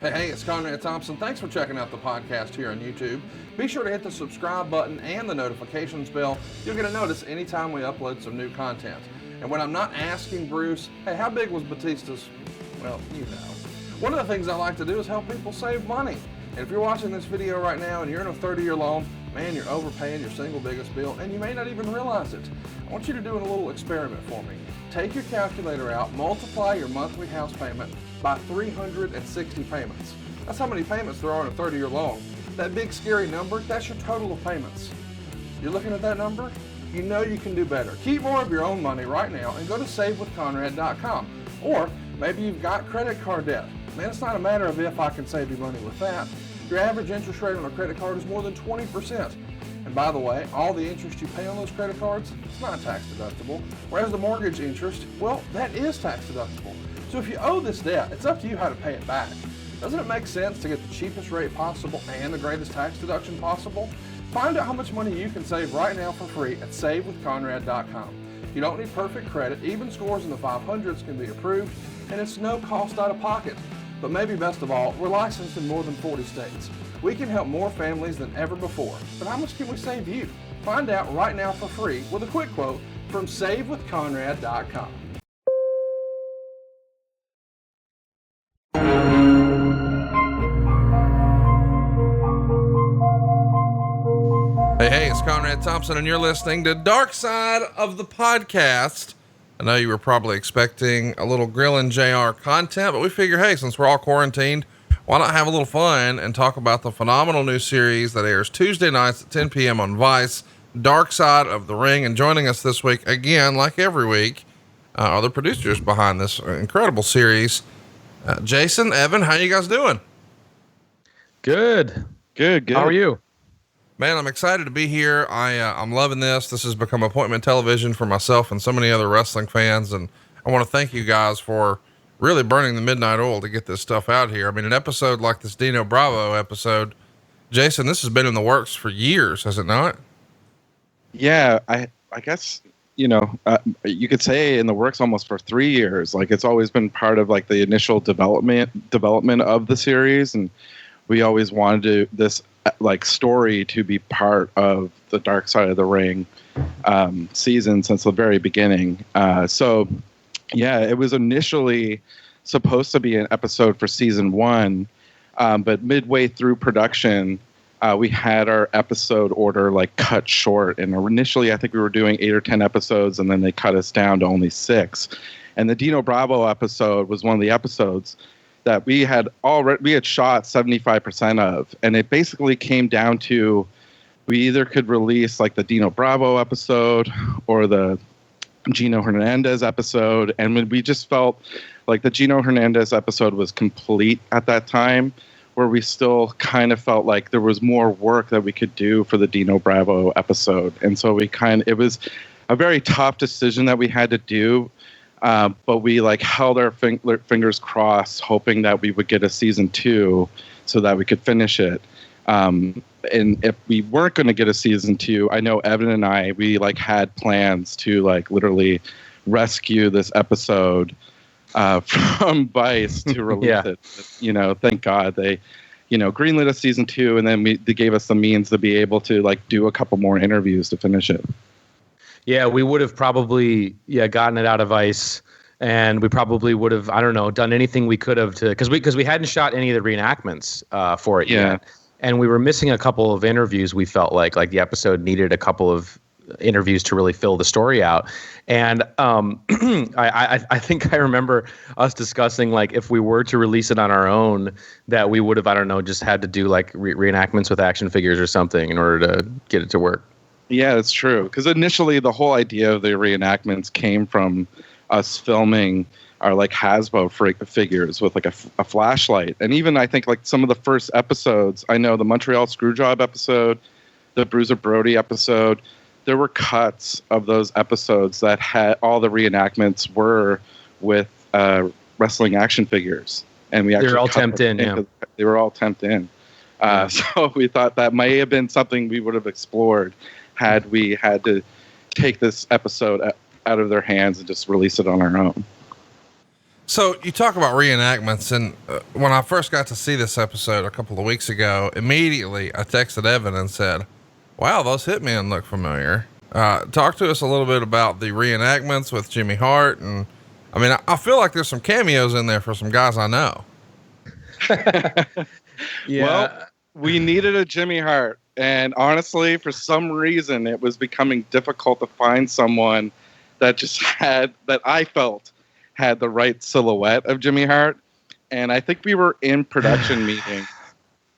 Hey, it's Conrad Thompson. Thanks for checking out the podcast here on YouTube. Be sure to hit the subscribe button and the notifications bell. You'll get a notice anytime we upload some new content. And when I'm not asking Bruce, hey, how big was Batista's? Well, you know. One of the things I like to do is help people save money. And if you're watching this video right now and you're in a 30-year loan, man, you're overpaying your single biggest bill and you may not even realize it. I want you to do a little experiment for me. Take your calculator out, multiply your monthly house payment by 360 payments. That's how many payments there are in a 30-year loan. That big scary number, that's your total of payments. You're looking at that number? You know you can do better. Keep more of your own money right now and go to savewithconrad.com. Or maybe you've got credit card debt. Man, it's not a matter of if I can save you money with that. Your average interest rate on a credit card is more than 20%. And by the way, all the interest you pay on those credit cards, it's not tax deductible. Whereas the mortgage interest, well, that is tax deductible. So if you owe this debt, it's up to you how to pay it back. Doesn't it make sense to get the cheapest rate possible and the greatest tax deduction possible? Find out how much money you can save right now for free at savewithconrad.com. You don't need perfect credit. Even scores in the 500s can be approved, and it's no cost out of pocket. But maybe best of all, we're licensed in more than 40 states. We can help more families than ever before. But how much can we save you? Find out right now for free with a quick quote from savewithconrad.com. Hey, it's Conrad Thompson, and you're listening to Dark Side of the Podcast. I know you were probably expecting a little Grillin' JR content, but we figure, hey, since we're all quarantined, why not have a little fun and talk about the phenomenal new series that airs Tuesday nights at 10 p.m. on Vice, Dark Side of the Ring. And joining us this week, again, like every week, are the producers behind this incredible series. Jason, Evan, how you guys doing? Good. How are you? Man, I'm excited to be here. I'm loving this. This has become appointment television for myself and so many other wrestling fans. And I want to thank you guys for really burning the midnight oil to get this stuff out here. I mean, an episode like this Dino Bravo episode, Jason, this has been in the works for years, has it not? Yeah, I guess, you could say in the works almost for 3 years. Like, it's always been part of like the initial development of the series. And we always wanted this like story to be part of the Dark Side of the Ring season since the very beginning. So yeah, it was initially supposed to be an episode for season 1, but midway through production, we had our episode order like cut short. And initially I think we were doing 8 or 10 episodes, and then they cut us down to only 6. And the Dino Bravo episode was one of the episodes that we had shot 75% of, and it basically came down to we either could release like the Dino Bravo episode or the Gino Hernandez episode, and we just felt like the Gino Hernandez episode was complete at that time, where we still kind of felt like there was more work that we could do for the Dino Bravo episode. And so it was a very tough decision that we had to do. But we like held our fingers crossed, hoping that we would get a season 2 so that we could finish it. And if we weren't going to get a season 2, I know Evan and I, we like had plans to like literally rescue this episode from Vice to release it. Thank God they, greenlit a season 2, and then they gave us the means to be able to like do a couple more interviews to finish it. Yeah, we would have probably gotten it out of Vice, and we probably would have, I don't know, done anything we could have to, because we hadn't shot any of the reenactments for it yet, and we were missing a couple of interviews. We felt like the episode needed a couple of interviews to really fill the story out. And I think I remember us discussing like if we were to release it on our own, that we would have, I don't know, just had to do like reenactments with action figures or something in order to get it to work. Yeah, that's true. Because initially the whole idea of the reenactments came from us filming our like Hasbro figures with like a flashlight. And even I think like some of the first episodes, I know the Montreal Screwjob episode, the Bruiser Brody episode, there were cuts of those episodes that had all the reenactments were with wrestling action figures. And we actually they were all temped in. Yeah. They were all temped in. So we thought that may have been something we would have explored had we had to take this episode out of their hands and just release it on our own. So you talk about reenactments, and when I first got to see this episode a couple of weeks ago, immediately I texted Evan and said, wow, those hitmen look familiar. Talk to us a little bit about the reenactments with Jimmy Hart. And I mean, I feel like there's some cameos in there for some guys I know. Yeah. Well, we needed a Jimmy Hart. And honestly, for some reason, it was becoming difficult to find someone that just had, that I felt had the right silhouette of Jimmy Hart. And I think we were in production meeting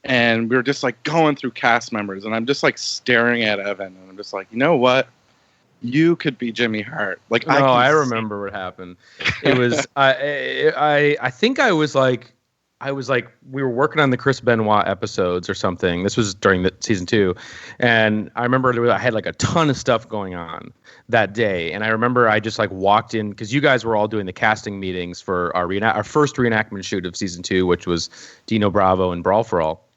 and we were just like going through cast members, and I'm just like staring at Evan and I'm just like, you know what? You could be Jimmy Hart. Like, I remember what happened. It was, I think I was like, we were working on the Chris Benoit episodes or something. This was during the season 2. And I remember I had like a ton of stuff going on that day. And I remember I just like walked in, because you guys were all doing the casting meetings for our first reenactment shoot of season 2, which was Dino Bravo and Brawl for All.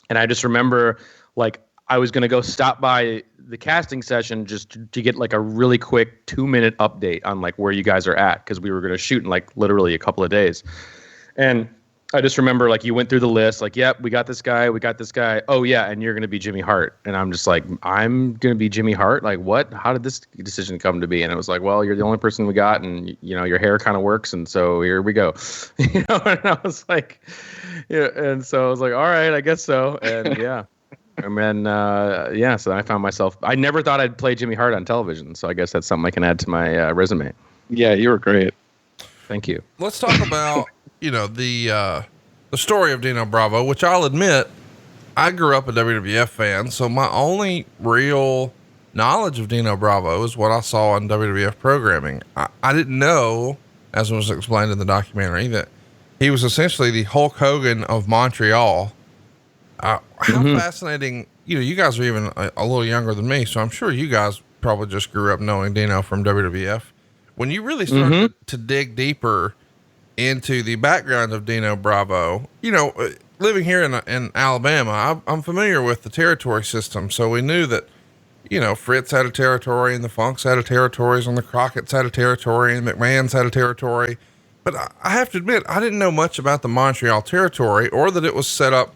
And I just remember like I was going to go stop by the casting session just to get like a really quick 2-minute update on like where you guys are at, because we were going to shoot in like literally a couple of days. And I just remember like you went through the list, like, yep, we got this guy. Oh yeah. And you're going to be Jimmy Hart. And I'm just like, I'm going to be Jimmy Hart. Like, what? How did this decision come to be? And it was like, well, you're the only person we got, and you know, your hair kind of works. And so here we go. You know, and I was like, yeah. And so I was like, all right, I guess so. And yeah. And then, so I found myself, I never thought I'd play Jimmy Hart on television. So I guess that's something I can add to my resume. Yeah, you were great. Thank you. Let's talk about, you know, the story of Dino Bravo, which I'll admit, I grew up a WWF fan. So my only real knowledge of Dino Bravo is what I saw on WWF programming. I didn't know, as was explained in the documentary, that he was essentially the Hulk Hogan of Montreal. How fascinating, you know, you guys are even a little younger than me, so I'm sure you guys probably just grew up knowing Dino from WWF. When you really started to dig deeper into the background of Dino Bravo, you know, living here in Alabama, I'm familiar with the territory system. So we knew that, you know, Fritz had a territory and the Funks had a territory and the Crockett's had a territory and McMahon's had a territory. But I have to admit, I didn't know much about the Montreal territory, or that it was set up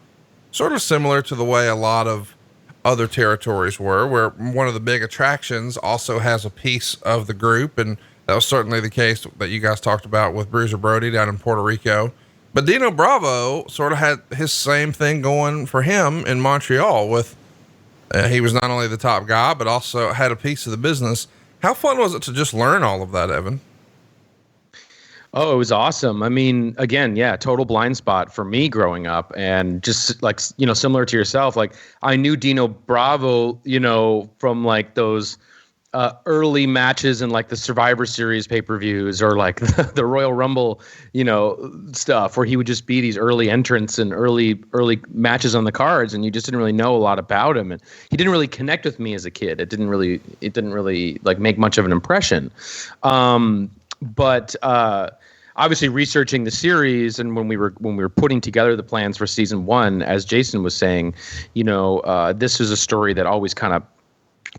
sort of similar to the way a lot of other territories were, where one of the big attractions also has a piece of the group. And that was certainly the case that you guys talked about with Bruiser Brody down in Puerto Rico. But Dino Bravo sort of had his same thing going for him in Montreal with, he was not only the top guy, but also had a piece of the business. How fun was it to just learn all of that, Evan? Oh, it was awesome. I mean, again, yeah, total blind spot for me growing up, and just like, you know, similar to yourself, like I knew Dino Bravo, you know, from like those early matches and like the Survivor Series pay-per-views, or like the Royal Rumble, you know, stuff where he would just be these early entrants and early matches on the cards, and you just didn't really know a lot about him, and he didn't really connect with me as a kid. It didn't really like make much of an impression. But obviously researching the series, and when we were putting together the plans for season 1, as Jason was saying, you know, this is a story that always kind of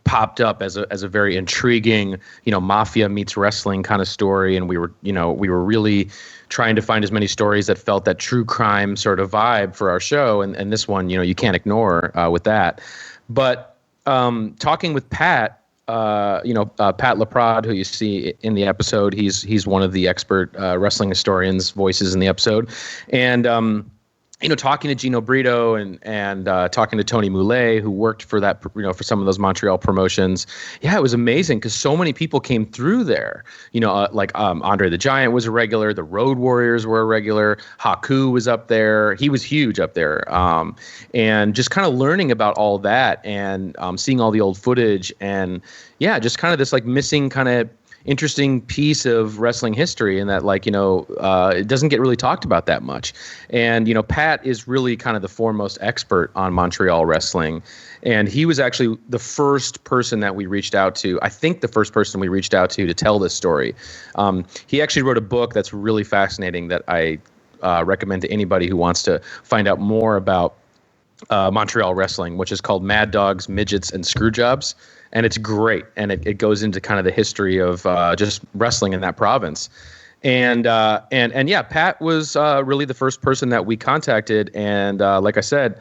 popped up as a very intriguing, you know, mafia meets wrestling kind of story. And we were really trying to find as many stories that felt that true crime sort of vibe for our show. And this one, you know, you can't ignore with that. But talking with Pat, Pat LaPrade, who you see in the episode, he's one of the expert wrestling historians' voices in the episode. And, you know, talking to Gino Brito and talking to Tony Moulet, who worked for that, you know, for some of those Montreal promotions. Yeah, it was amazing because so many people came through there. You know, like Andre the Giant was a regular. The Road Warriors were a regular. Haku was up there. He was huge up there. And just kind of learning about all that and seeing all the old footage, and yeah, just kind of this like missing kind of interesting piece of wrestling history, and that, like, you know, it doesn't get really talked about that much. And, you know, Pat is really kind of the foremost expert on Montreal wrestling. And he was actually the first person that we reached out to. I think the first person we reached out to tell this story. He actually wrote a book that's really fascinating that I recommend to anybody who wants to find out more about Montreal wrestling, which is called Mad Dogs, Midgets, and Screwjobs. And it's great. And it goes into kind of the history of just wrestling in that province. And yeah, Pat was really the first person that we contacted, and like I said,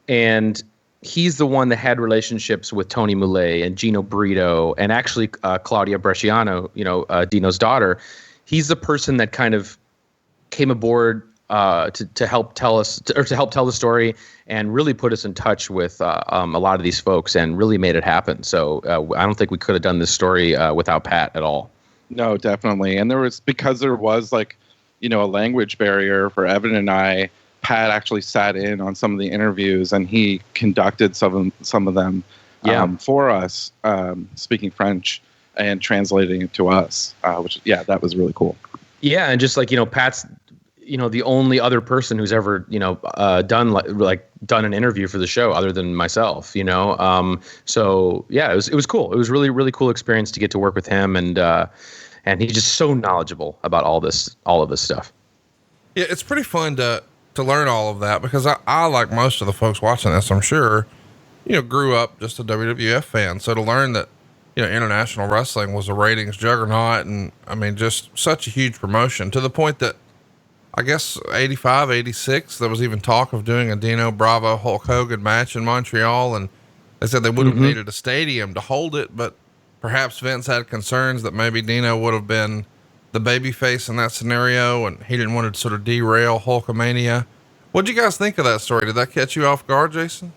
and he's the one that had relationships with Tony Mullet and Gino Brito, and actually Claudia Bresciano, Dino's daughter. He's the person that kind of came aboard to help tell us, or to help tell the story, and really put us in touch with a lot of these folks, and really made it happen. So I don't think we could have done this story without Pat at all. No, definitely. And there was like, a language barrier for Evan and I. Pat actually sat in on some of the interviews, and he conducted some of them for us, speaking French and translating it to us, which, that was really cool. Yeah, and just like, Pat's, the only other person who's ever, done an interview for the show other than myself, So yeah, it was cool. It was really, really cool experience to get to work with him, and he's just so knowledgeable about all of this stuff. Yeah, it's pretty fun to learn all of that, because I, like most of the folks watching this, I'm sure, grew up just a WWF fan. So to learn that, international wrestling was a ratings juggernaut, and I mean, just such a huge promotion, to the point that I guess 85, 86, there was even talk of doing a Dino Bravo Hulk Hogan match in Montreal. And they said they would have needed a stadium to hold it, but perhaps Vince had concerns that maybe Dino would have been the babyface in that scenario, and he didn't want to sort of derail Hulkamania. What'd you guys think of that story? Did that catch you off guard, Jason?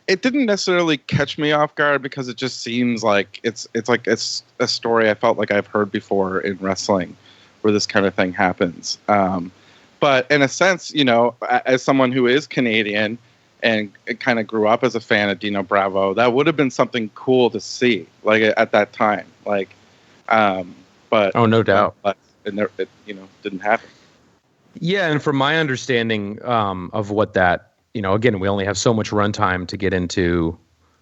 It didn't necessarily catch me off guard, because it just seems like it's a story I felt like I've heard before in wrestling, where this kind of thing happens. But in a sense, as someone who is Canadian and kind of grew up as a fan of Dino Bravo, that would have been something cool to see, like at that time. Like, but no doubt, but it didn't happen. Yeah, and from my understanding of what that, again, we only have so much runtime to get into,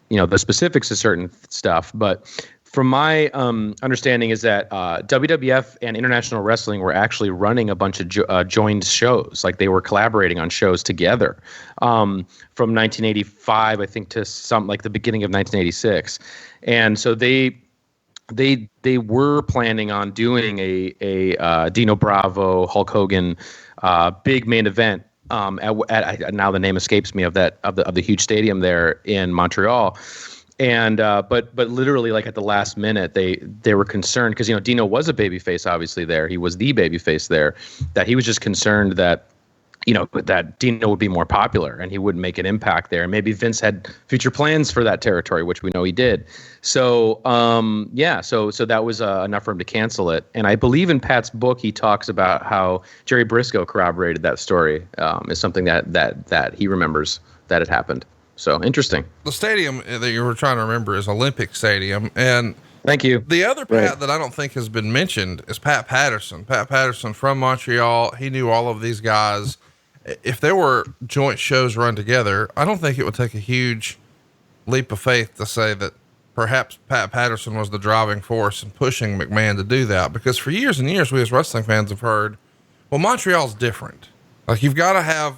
the specifics of certain stuff, but from my understanding is that WWF and International Wrestling were actually running a bunch of joined shows. Like, they were collaborating on shows together from 1985, I think, to the beginning of 1986. And so they were planning on doing a Dino Bravo, Hulk Hogan big main event. At now the name escapes me of the huge stadium there in Montreal. And but literally, like, at the last minute, they were concerned, because Dino was a babyface, obviously there. He was the babyface there. That he was just concerned that that Dino would be more popular and he wouldn't make an impact there. And maybe Vince had future plans for that territory, which we know he did. So so that was enough for him to cancel it. And I believe in Pat's book he talks about how Jerry Briscoe corroborated that story. Is something that he remembers that had happened. So interesting. The stadium that you were trying to remember is Olympic Stadium. And thank you. The other Pat that I don't think has been mentioned is Pat Patterson. Pat Patterson from Montreal. He knew all of these guys. If there were joint shows run together, I don't think it would take a huge leap of faith to say that perhaps Pat Patterson was the driving force in pushing McMahon to do that. Because for years and years, we as wrestling fans have heard, well, Montreal's different. Like, you've got to have,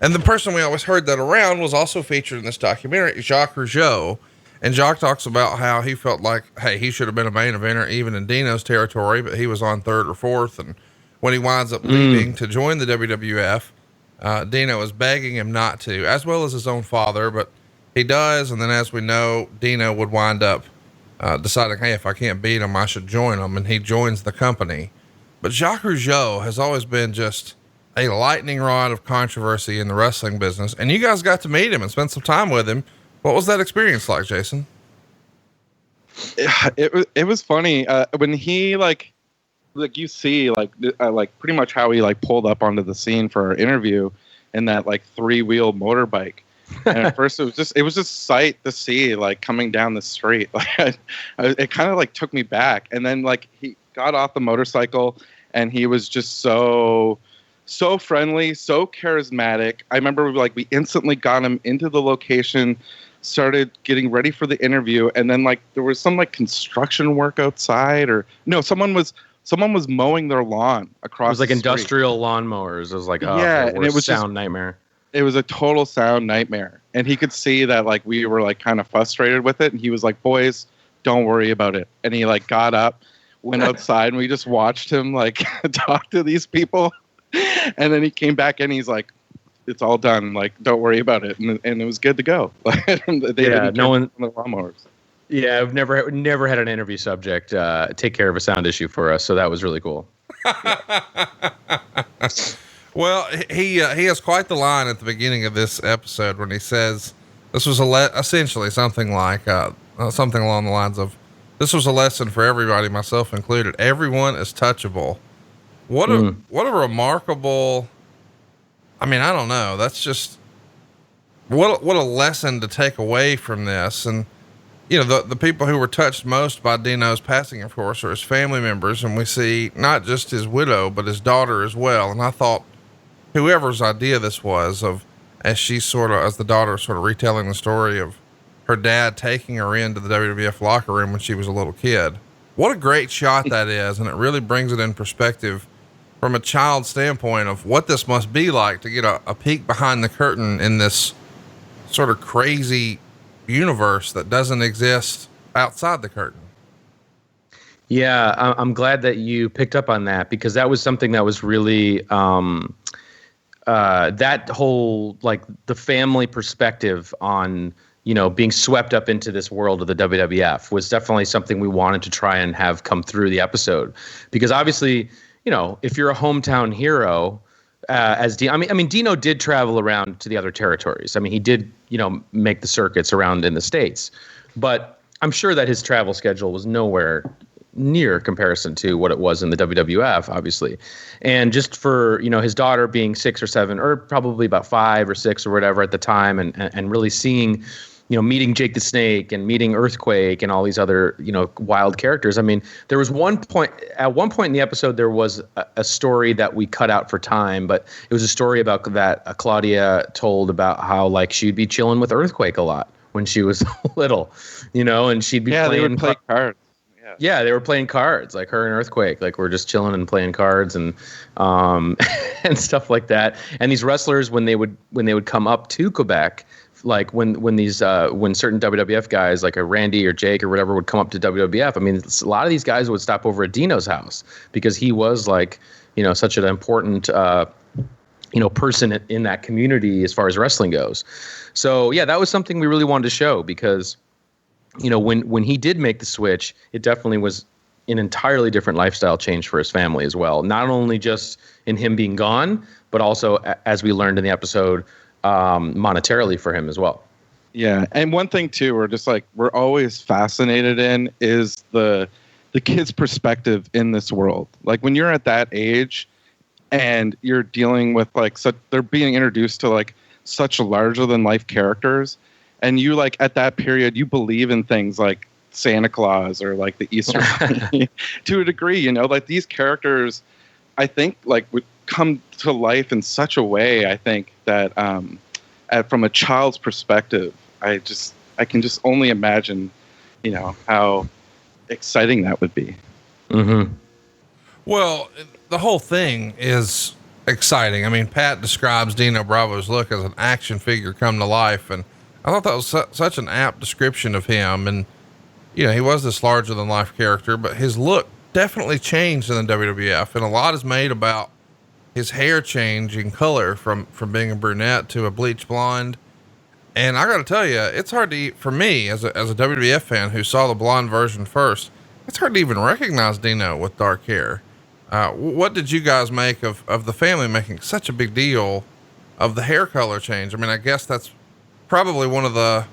and the person we always heard that around was also featured in this documentary, Jacques Rougeau. And Jacques talks about how he felt like, hey, he should have been a main eventer even in Dino's territory, but he was on third or fourth. And when he winds up leaving to join the WWF, Dino is begging him not to, as well as his own father, but he does. And then, as we know, Dino would wind up deciding, hey, if I can't beat him, I should join him. And he joins the company. But Jacques Rougeau has always been just a lightning rod of controversy in the wrestling business. And you guys got to meet him and spend some time with him. What was that experience like, Jason? It was funny. When he like you see pretty much how he pulled up onto the scene for our interview in that 3-wheel motorbike. And at first it was just sight to see, coming down the street. It kind of took me back. And then he got off the motorcycle and he was just so friendly, so charismatic. I remember we instantly got him into the location, started getting ready for the interview, and then there was some construction work outside, or no, someone was mowing their lawn across. It was the industrial lawnmowers. It was and it was sound nightmare. It was a total sound nightmare, and he could see that we were kind of frustrated with it, and he was like, "Boys, don't worry about it. And he like got up, went outside, and we just watched him like talk to these people. And then he came back and he's like, it's all done. Like, don't worry about it. And it was good to go. No one. The lawnmowers. Yeah, I've never had an interview subject take care of a sound issue for us, so that was really cool. Well, he has quite the line at the beginning of this episode when he says this was essentially something like something along the lines of, "This was a lesson for everybody, myself included. Everyone is touchable." What a remarkable. I mean, I don't know. That's just what a lesson to take away from this. And you know, the people who were touched most by Dino's passing, of course, are his family members, and we see not just his widow but his daughter as well. And I thought, whoever's idea this was, as the daughter sort of retelling the story of her dad taking her into the WWF locker room when she was a little kid. What a great shot that is. And it really brings it in perspective from a child's standpoint of what this must be like to get a peek behind the curtain in this sort of crazy universe that doesn't exist outside the curtain. Yeah. I'm glad that you picked up on that, because that was something that was really, that whole, like the family perspective on, you know, being swept up into this world of the WWF was definitely something we wanted to try and have come through the episode, because obviously, you know, if you're a hometown hero, I mean, Dino did travel around to the other territories. I mean, he did, you know, make the circuits around in the States, but I'm sure that his travel schedule was nowhere near comparison to what it was in the WWF, obviously. And just for, you know, his daughter being 6 or 7, or probably about 5 or 6 or whatever at the time, and really seeing, you know, meeting Jake the Snake and meeting Earthquake and all these other, you know, wild characters. I mean, there was at one point in the episode, there was a story that we cut out for time, but it was a story about that Claudia told about how, like, she'd be chilling with Earthquake a lot when she was little, you know, and she'd be playing, they would play cards. Yeah, they were playing cards, like her and Earthquake, like we're just chilling and playing cards and and stuff like that. And these wrestlers, when they would come up to Quebec, like when certain WWF guys like a Randy or Jake or whatever would come up to WWF, I mean, a lot of these guys would stop over at Dino's house because he was, like, you know, such an important you know, person in that community as far as wrestling goes. So yeah, that was something we really wanted to show, because, you know, when he did make the switch, it definitely was an entirely different lifestyle change for his family as well. Not only just in him being gone, but also, as we learned in the episode, monetarily for him as well. Yeah. And one thing too, we're always fascinated in is the kid's perspective in this world. Like when you're at that age and you're dealing with they're being introduced to like such larger than life characters. And you, like, at that period, you believe in things like Santa Claus or like the Easter Bunny to a degree, you know, like these characters, I think, like, would come to life in such a way, I think, that from a child's perspective, I can just only imagine, you know, how exciting that would be. Mm-hmm. Well, the whole thing is exciting. I mean, Pat describes Dino Bravo's look as an action figure come to life, and I thought that was such an apt description of him. And, you know, he was this larger than life character, but his look definitely changed in the WWF. And a lot is made about his hair changing color from being a brunette to a bleach blonde. And I got to tell you, it's hard to, for me as a WWF fan who saw the blonde version first, it's hard to even recognize Dino with dark hair. What did you guys make of the family making such a big deal of the hair color change? I mean, I guess that's probably one of the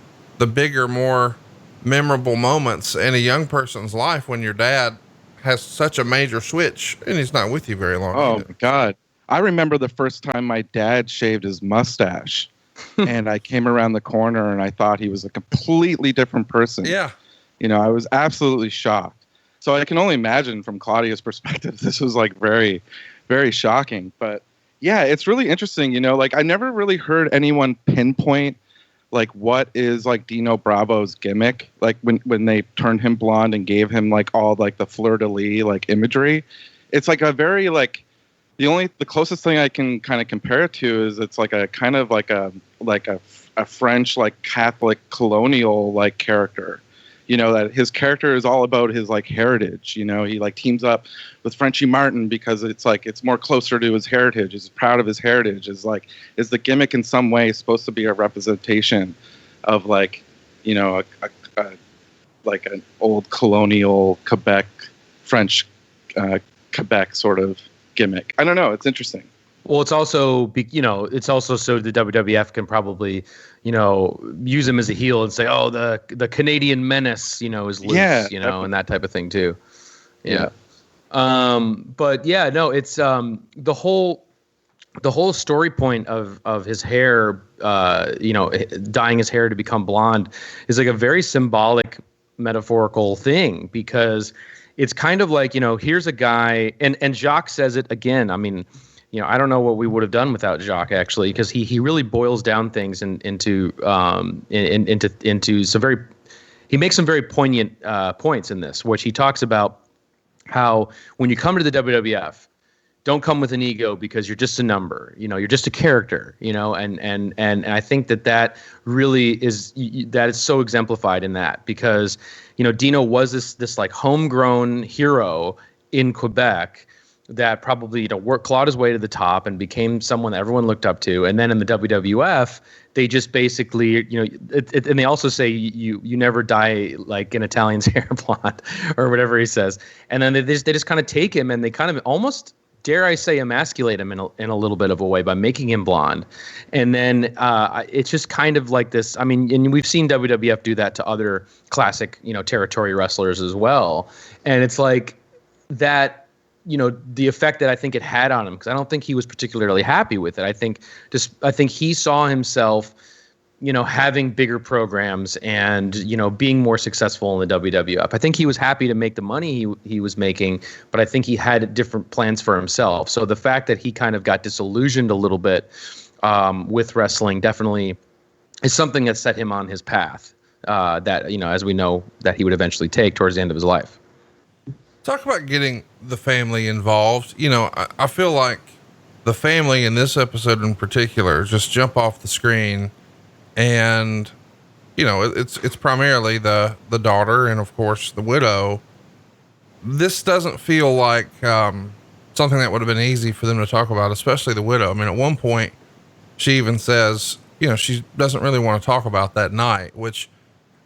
bigger, more memorable moments in a young person's life when your dad has such a major switch and he's not with you very long. Oh my God. I remember the first time my dad shaved his mustache and I came around the corner and I thought he was a completely different person. Yeah. You know, I was absolutely shocked. So I can only imagine from Claudia's perspective, this was like very, very shocking. But yeah, it's really interesting. You know, like I never really heard anyone pinpoint like what is like Dino Bravo's gimmick, like when they turned him blonde and gave him like all like the fleur-de-lis like imagery. It's like a very like the closest thing I can kind of compare it to is it's like a kind of like a French like Catholic colonial like character, that his character is all about his like heritage. He like teams up with Frenchie Martin because it's like it's more closer to his heritage. He's proud of his heritage. Is the gimmick in some way supposed to be a representation of like like an old colonial Quebec French Quebec sort of gimmick. I don't know. It's interesting. Well, it's also it's also so the WWF can probably use him as a heel and say, oh, the Canadian menace is loose, and that type of thing too. Yeah. But yeah, no, it's the whole story point of his hair, dyeing his hair to become blonde is like a very symbolic, metaphorical thing, because it's kind of like, here's a guy, and Jacques says it again. I mean, I don't know what we would have done without Jacques, actually, because he really boils down things into some very, he makes some very poignant points in this, which he talks about how when you come to the WWF, don't come with an ego because you're just a number, you're just a character, and I think that really is, that is so exemplified in that, because, Dino was this like homegrown hero in Quebec that probably, clawed his way to the top and became someone that everyone looked up to. And then in the WWF, they just basically, and they also say you never dye like an Italian's hair blonde or whatever he says. And then they just kind of take him and they kind of almost, dare I say, emasculate him in a little bit of a way by making him blonde. And then it's just kind of like this. I mean, and we've seen WWF do that to other classic, territory wrestlers as well. And it's like that, the effect that I think it had on him, because I don't think he was particularly happy with it. I think he saw himself, having bigger programs and, being more successful in the WWF. I think he was happy to make the money he was making, but I think he had different plans for himself. So the fact that he kind of got disillusioned a little bit with wrestling definitely is something that set him on his path that, as we know, that he would eventually take towards the end of his life. Talk about getting the family involved. I feel like the family in this episode in particular just jump off the screen, and it's primarily the daughter and of course the widow. This doesn't feel like something that would have been easy for them to talk about, especially the widow. I mean, at one point she even says, she doesn't really want to talk about that night, which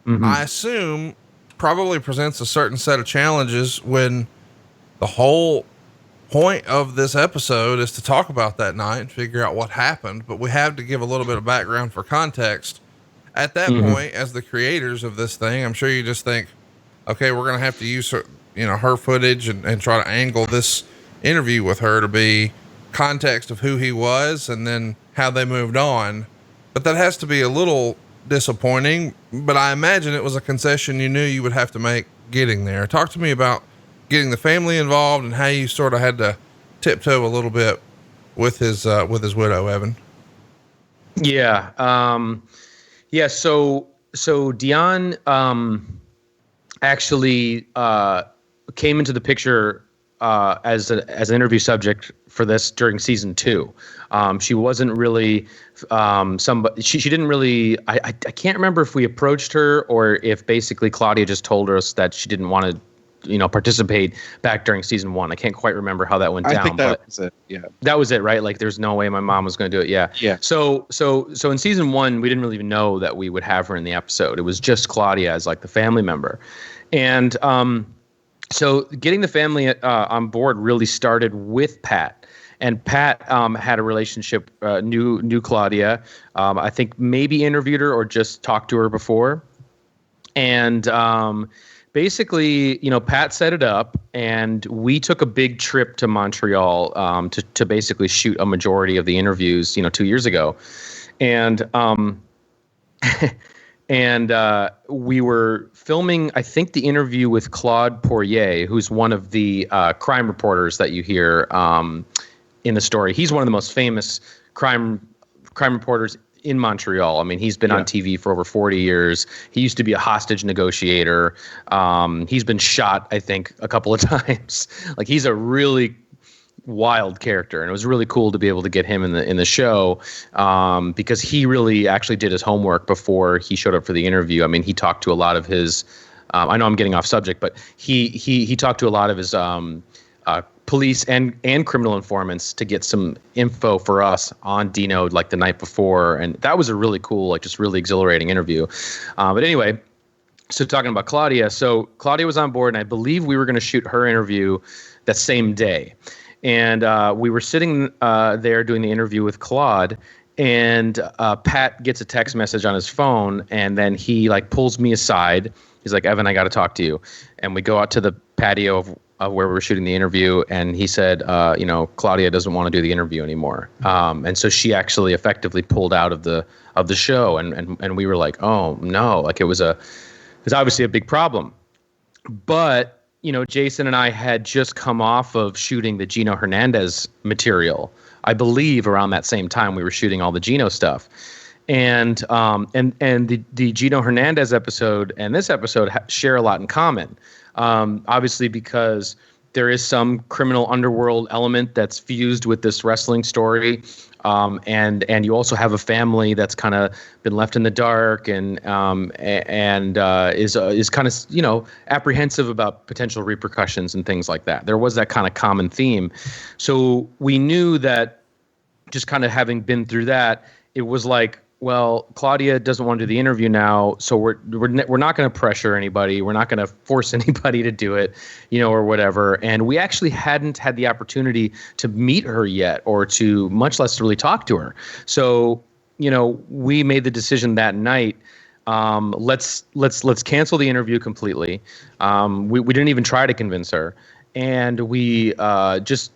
I assume probably presents a certain set of challenges when the whole point of this episode is to talk about that night and figure out what happened. But we have to give a little bit of background for context at that point. As the creators of this thing, I'm sure you just think, okay, we're going to have to use her, her footage and try to angle this interview with her to be context of who he was and then how they moved on. But that has to be a little disappointing, but I imagine it was a concession you knew you would have to make getting there. Talk to me about getting the family involved and how you sort of had to tiptoe a little bit with his widow, Evan. Yeah. So Dion, actually, came into the picture, as an interview subject for this during season 2. She wasn't really somebody. She didn't really. I can't remember if we approached her or if basically Claudia just told us that she didn't want to, participate back during season 1. I can't quite remember how that went down. I think that was it. Yeah, that was it, right? Like, there's no way my mom was going to do it. Yeah. Yeah. So in season 1, we didn't really even know that we would have her in the episode. It was just Claudia as like the family member, and so getting the family on board really started with Pat. And Pat had a relationship, knew Claudia. I think maybe interviewed her or just talked to her before. And basically, Pat set it up, and we took a big trip to Montreal to basically shoot a majority of the interviews, 2 years ago. And and we were filming, I think, the interview with Claude Poirier, who's one of the crime reporters that you hear in the story. He's one of the most famous crime reporters in Montreal. I mean, he's been on TV for over 40 years. He used to be a hostage negotiator. He's been shot, I think, a couple of times. Like, he's a really wild character, and it was really cool to be able to get him in the show, because he really actually did his homework before he showed up for the interview. I mean, he talked to a lot of his I know I'm getting off subject, but he talked to a lot of his police and criminal informants to get some info for us on Dino like the night before, and that was a really cool, like just really exhilarating interview. But anyway, so talking about Claudia, so Claudia was on board, and I believe we were going to shoot her interview that same day, and we were sitting there doing the interview with Claude. And Pat gets a text message on his phone, and then he like pulls me aside. He's like, "Evan, I got to talk to you." And we go out to the patio of where we were shooting the interview, and he said, Claudia doesn't want to do the interview anymore. And so she actually effectively pulled out of the show, and we were like, "Oh no!" Like it was obviously a big problem. But Jason and I had just come off of shooting the Gino Hernandez material. I believe around that same time we were shooting all the Gino stuff, and the Gino Hernandez episode and this episode share a lot in common. Obviously, because there is some criminal underworld element that's fused with this wrestling story, and you also have a family that's kind of been left in the dark and is kind of apprehensive about potential repercussions and things like that. There was that kind of common theme, so we knew that just kind of having been through that, it was like, well, Claudia doesn't want to do the interview now, so we're not going to pressure anybody. We're not going to force anybody to do it, or whatever. And we actually hadn't had the opportunity to meet her yet, or to much less really talk to her. So, we made the decision that night. Let's cancel the interview completely. We didn't even try to convince her. And we just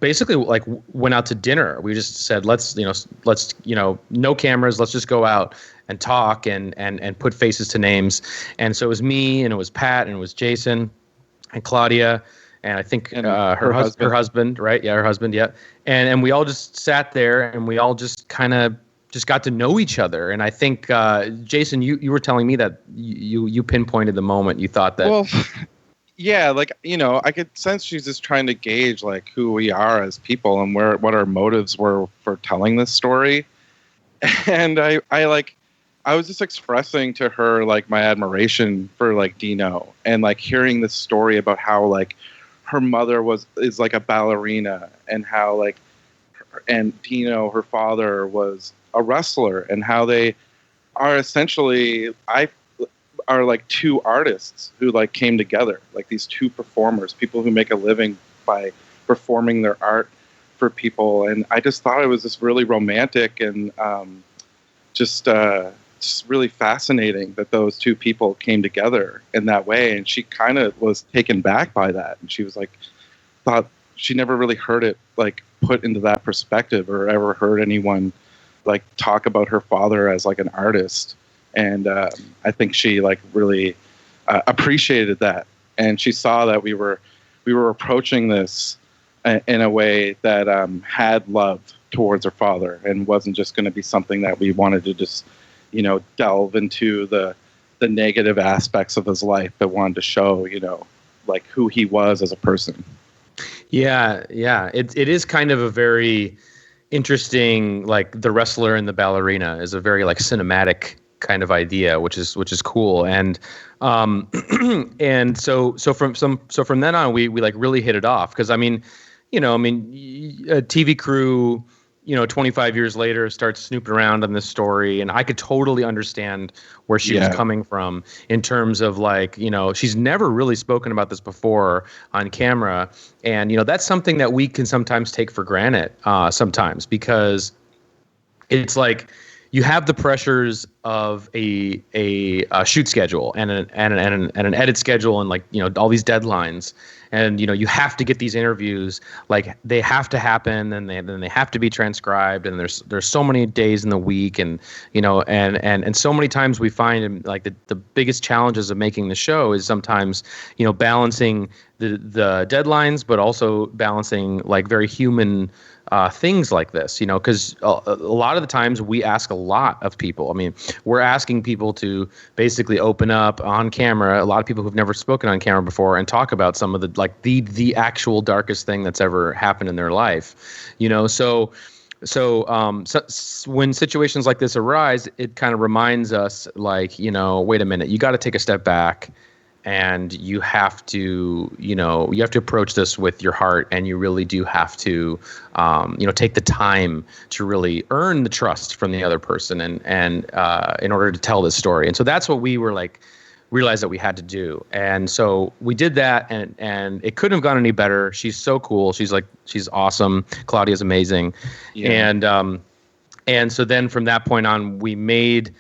basically like went out to dinner. We just said, let's no cameras. Let's just go out and talk and put faces to names. And so it was me, and it was Pat, and it was Jason, and Claudia, and I think her husband, right? Yeah, her husband. Yeah. And we all just sat there, and we all just kind of just got to know each other. And I think Jason, you were telling me that you pinpointed the moment you thought that. Well, yeah, like, I could sense she's just trying to gauge like who we are as people and what our motives were for telling this story. And I was just expressing to her like my admiration for like Dino, and like hearing this story about how like her mother is like a ballerina, and how like and Dino, her father, was a wrestler, and how they are essentially are like two artists who like came together, like these two performers, people who make a living by performing their art for people. And I just thought it was just really romantic and just really fascinating that those two people came together in that way. And she kind of was taken back by that, and she was like, thought she never really heard it like put into that perspective, or ever heard anyone like talk about her father as like an artist. And I think she like really appreciated that, and she saw that we were approaching this in a way that had love towards her father, and wasn't just going to be something that we wanted to just delve into the negative aspects of his life, but wanted to show like who he was as a person. Yeah, it is kind of a very interesting, like the wrestler and the ballerina is a very like cinematic kind of idea, which is cool. And and so from then on we like really hit it off, because a TV crew 25 years later starts snooping around on this story, and I could totally understand where she was coming from in terms of like, she's never really spoken about this before on camera, and that's something that we can sometimes take for granted sometimes, because it's like you have the pressures of a shoot schedule and an edit schedule, and like all these deadlines, and you have to get these interviews, like they have to happen, and then they have to be transcribed, and there's so many days in the week, and and so many times we find like the biggest challenges of making the show is sometimes balancing the deadlines, but also balancing like very human things like this, because a lot of the times we ask a lot of people. I mean, we're asking people to basically open up on camera, a lot of people who've never spoken on camera before, and talk about some of the actual darkest thing that's ever happened in their life, so when situations like this arise, it kind of reminds us like, wait a minute, you got to take a step back and you have to, you have to approach this with your heart, and you really do have to, take the time to really earn the trust from the other person, and in order to tell this story. And so that's what we were like, realized that we had to do. And so we did that, and it couldn't have gone any better. She's so cool. She's awesome. Claudia's amazing. Yeah. And so then from that point on, we made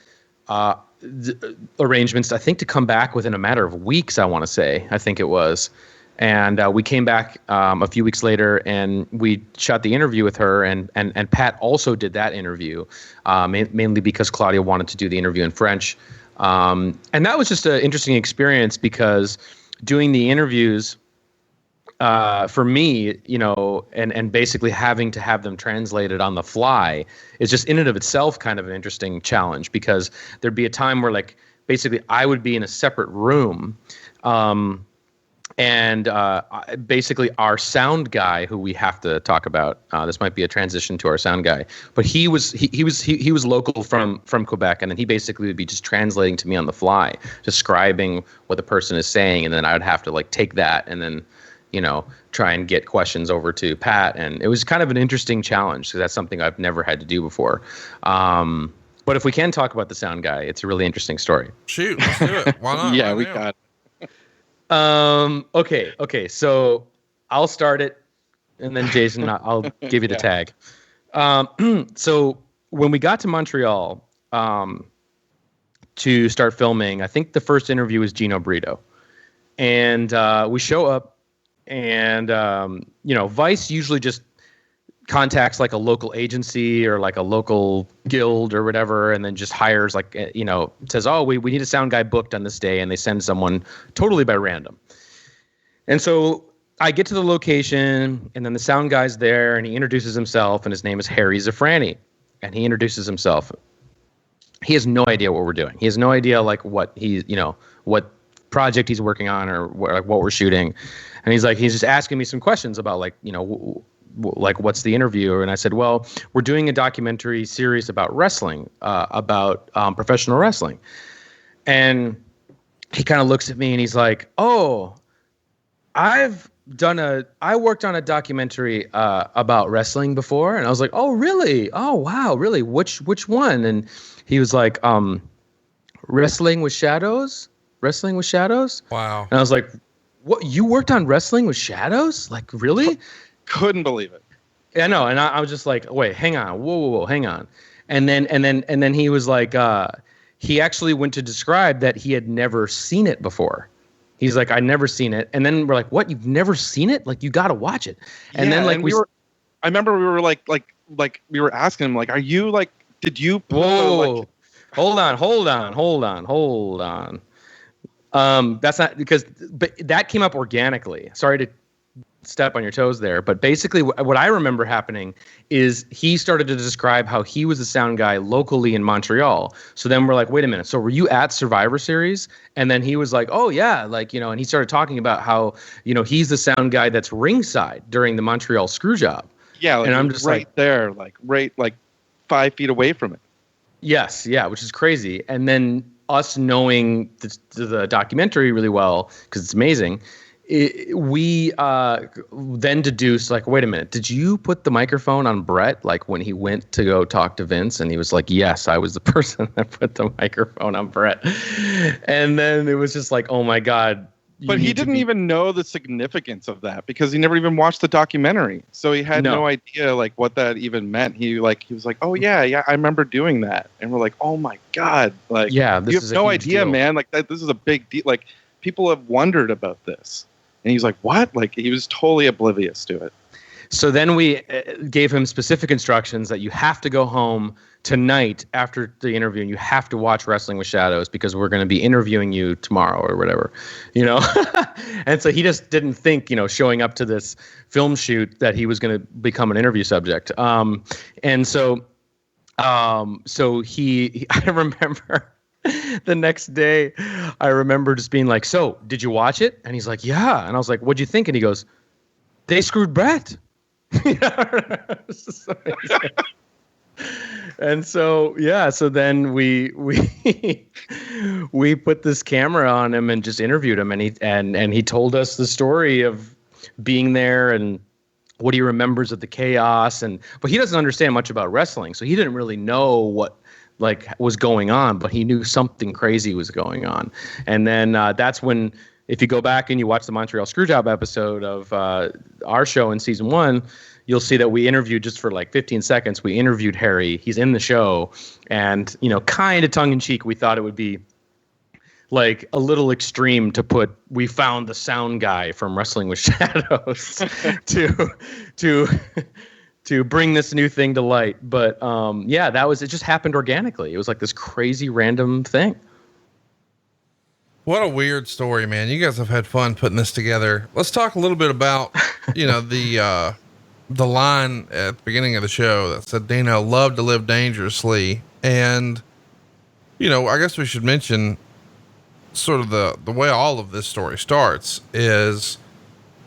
arrangements, I think, to come back within a matter of weeks, I want to say. I think it was. And we came back a few weeks later, and we shot the interview with her, and Pat also did that interview, mainly because Claudia wanted to do the interview in French. And that was just an interesting experience, because doing the interviews for me, and basically having to have them translated on the fly is just in and of itself kind of an interesting challenge, because there'd be a time where basically I would be in a separate room, and basically our sound guy, who we have to talk about, this might be a transition to our sound guy, but he was local from Quebec, and then he basically would be just translating to me on the fly, describing what the person is saying, and then I would have to take that and then try and get questions over to Pat. And it was kind of an interesting challenge, because that's something I've never had to do before. But if we can talk about the sound guy, it's a really interesting story. Shoot, let's do it. Why not? Yeah, we got it. Okay. So I'll start it, and then Jason, I'll give you the tag. So when we got to Montreal to start filming, I think the first interview was Gino Brito. And we show up, and Vice usually just contacts a local agency or a local guild or whatever, and then just hires says, oh, we need a sound guy booked on this day, and they send someone totally by random. And so I get to the location, and then the sound guy's there, and he introduces himself, and his name is Harry Zafrani, and he introduces himself. He has no idea what we're doing. He has no idea what he's what project he's working on, or what we're shooting. And he's just asking me some questions about what's the interview? And I said, well, we're doing a documentary series about wrestling, about professional wrestling. And he kind of looks at me, and he's like, oh, I worked on a documentary about wrestling before. And I was like, oh, really? Oh, wow, really? Which one? And he was like, Wrestling with Shadows? Wrestling with Shadows? Wow. And I was like, what? You worked on Wrestling with Shadows? Really? Couldn't believe it. Yeah, no. And I was just like, wait, hang on. Whoa, hang on. And then he was like, he actually went to describe that he had never seen it before. He's like, I'd never seen it. And then we're like, what? You've never seen it? You got to watch it. And then I remember we were we were asking him, are you did you? Whoa. Hold on. That's not but that came up organically. Sorry to step on your toes there, but basically what I remember happening is he started to describe how he was the sound guy locally in Montreal. So then we're like, wait a minute. So were you at Survivor Series? And then he was like, oh yeah, and he started talking about how, he's the sound guy that's ringside during the Montreal screw job. Yeah. And I'm just right there, right 5 feet away from it. Yes. Yeah. Which is crazy. And then us knowing the documentary really well, because it's amazing, we then deduced, wait a minute, did you put the microphone on Brett when he went to go talk to Vince? And he was like, yes, I was the person that put the microphone on Brett. And then it was just oh my God. But he didn't even know the significance of that, because he never even watched the documentary. So he had no idea what that even meant. He was like, oh yeah, I remember doing that. And we're like, oh my God. Yeah, this you is have no idea, deal. Man. This is a big deal. People have wondered about this. And he's like, what? He was totally oblivious to it. So then we gave him specific instructions that you have to go home tonight after the interview, and you have to watch Wrestling with Shadows, because we're going to be interviewing you tomorrow or whatever, And so he just didn't think, showing up to this film shoot, that he was going to become an interview subject. And so he I remember the next day, I remember just being like, so did you watch it? And he's like, yeah. And I was like, what'd you think? And he goes, they screwed Brett. And so, yeah, so then we we put this camera on him and just interviewed him, and he told us the story of being there and what he remembers of the chaos, but he doesn't understand much about wrestling, so he didn't really know what was going on, but he knew something crazy was going on. And then that's when, if you go back and you watch the Montreal Screwjob episode of our show in season 1, you'll see that we interviewed, just for like 15 seconds, we interviewed Harry. He's in the show, and kind of tongue-in-cheek, we thought it would be like a little extreme to put, we found the sound guy from Wrestling with Shadows to bring this new thing to light. But it just happened organically. It was like this crazy random thing. What a weird story, man. You guys have had fun putting this together. Let's talk a little bit about, the line at the beginning of the show that said Dino loved to live dangerously. And, I guess we should mention sort of the way all of this story starts is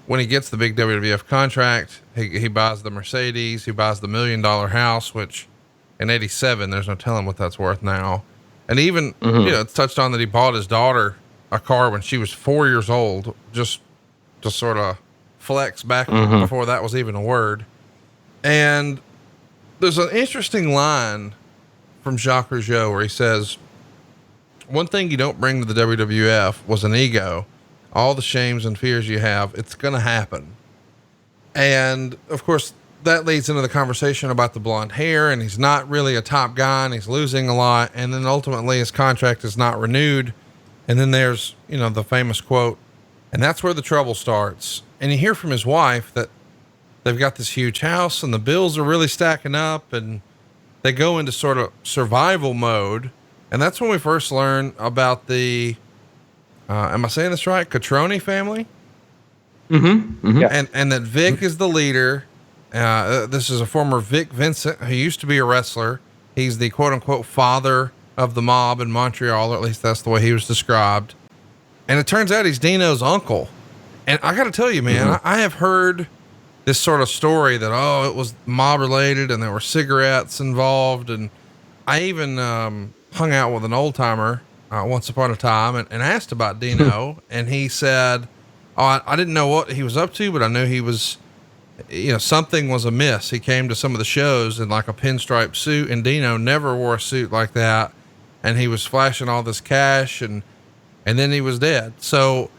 when he gets the big WWF contract, he buys the Mercedes, he buys the $1 million house, which in 87, there's no telling what that's worth now. And even, it's touched on that he bought his daughter a car when she was 4 years old, just to sort of flex back before that was even a word. And there's an interesting line from Jacques Rougeau where he says, one thing you don't bring to the WWF was an ego. All the shames and fears you have, it's going to happen. And of course that leads into the conversation about the blonde hair, and he's not really a top guy and he's losing a lot. And then ultimately his contract is not renewed. And then there's, the famous quote, and that's where the trouble starts. And you hear from his wife that they've got this huge house and the bills are really stacking up, and they go into sort of survival mode. And that's when we first learn about the, am I saying this right? Catroni family? Yeah. And that Vic is the leader. This is a former Vic Vincent who used to be a wrestler. He's the quote unquote father of the mob in Montreal, or at least that's the way he was described. And it turns out he's Dino's uncle. And I got to tell you, man, I have heard this sort of story that, it was mob related and there were cigarettes involved. And I even, hung out with an old timer, once upon a time and asked about Dino. And he said, I didn't know what he was up to, but I knew he was, something was amiss. He came to some of the shows in like a pinstripe suit, and Dino never wore a suit like that. And he was flashing all this cash, and then he was dead. So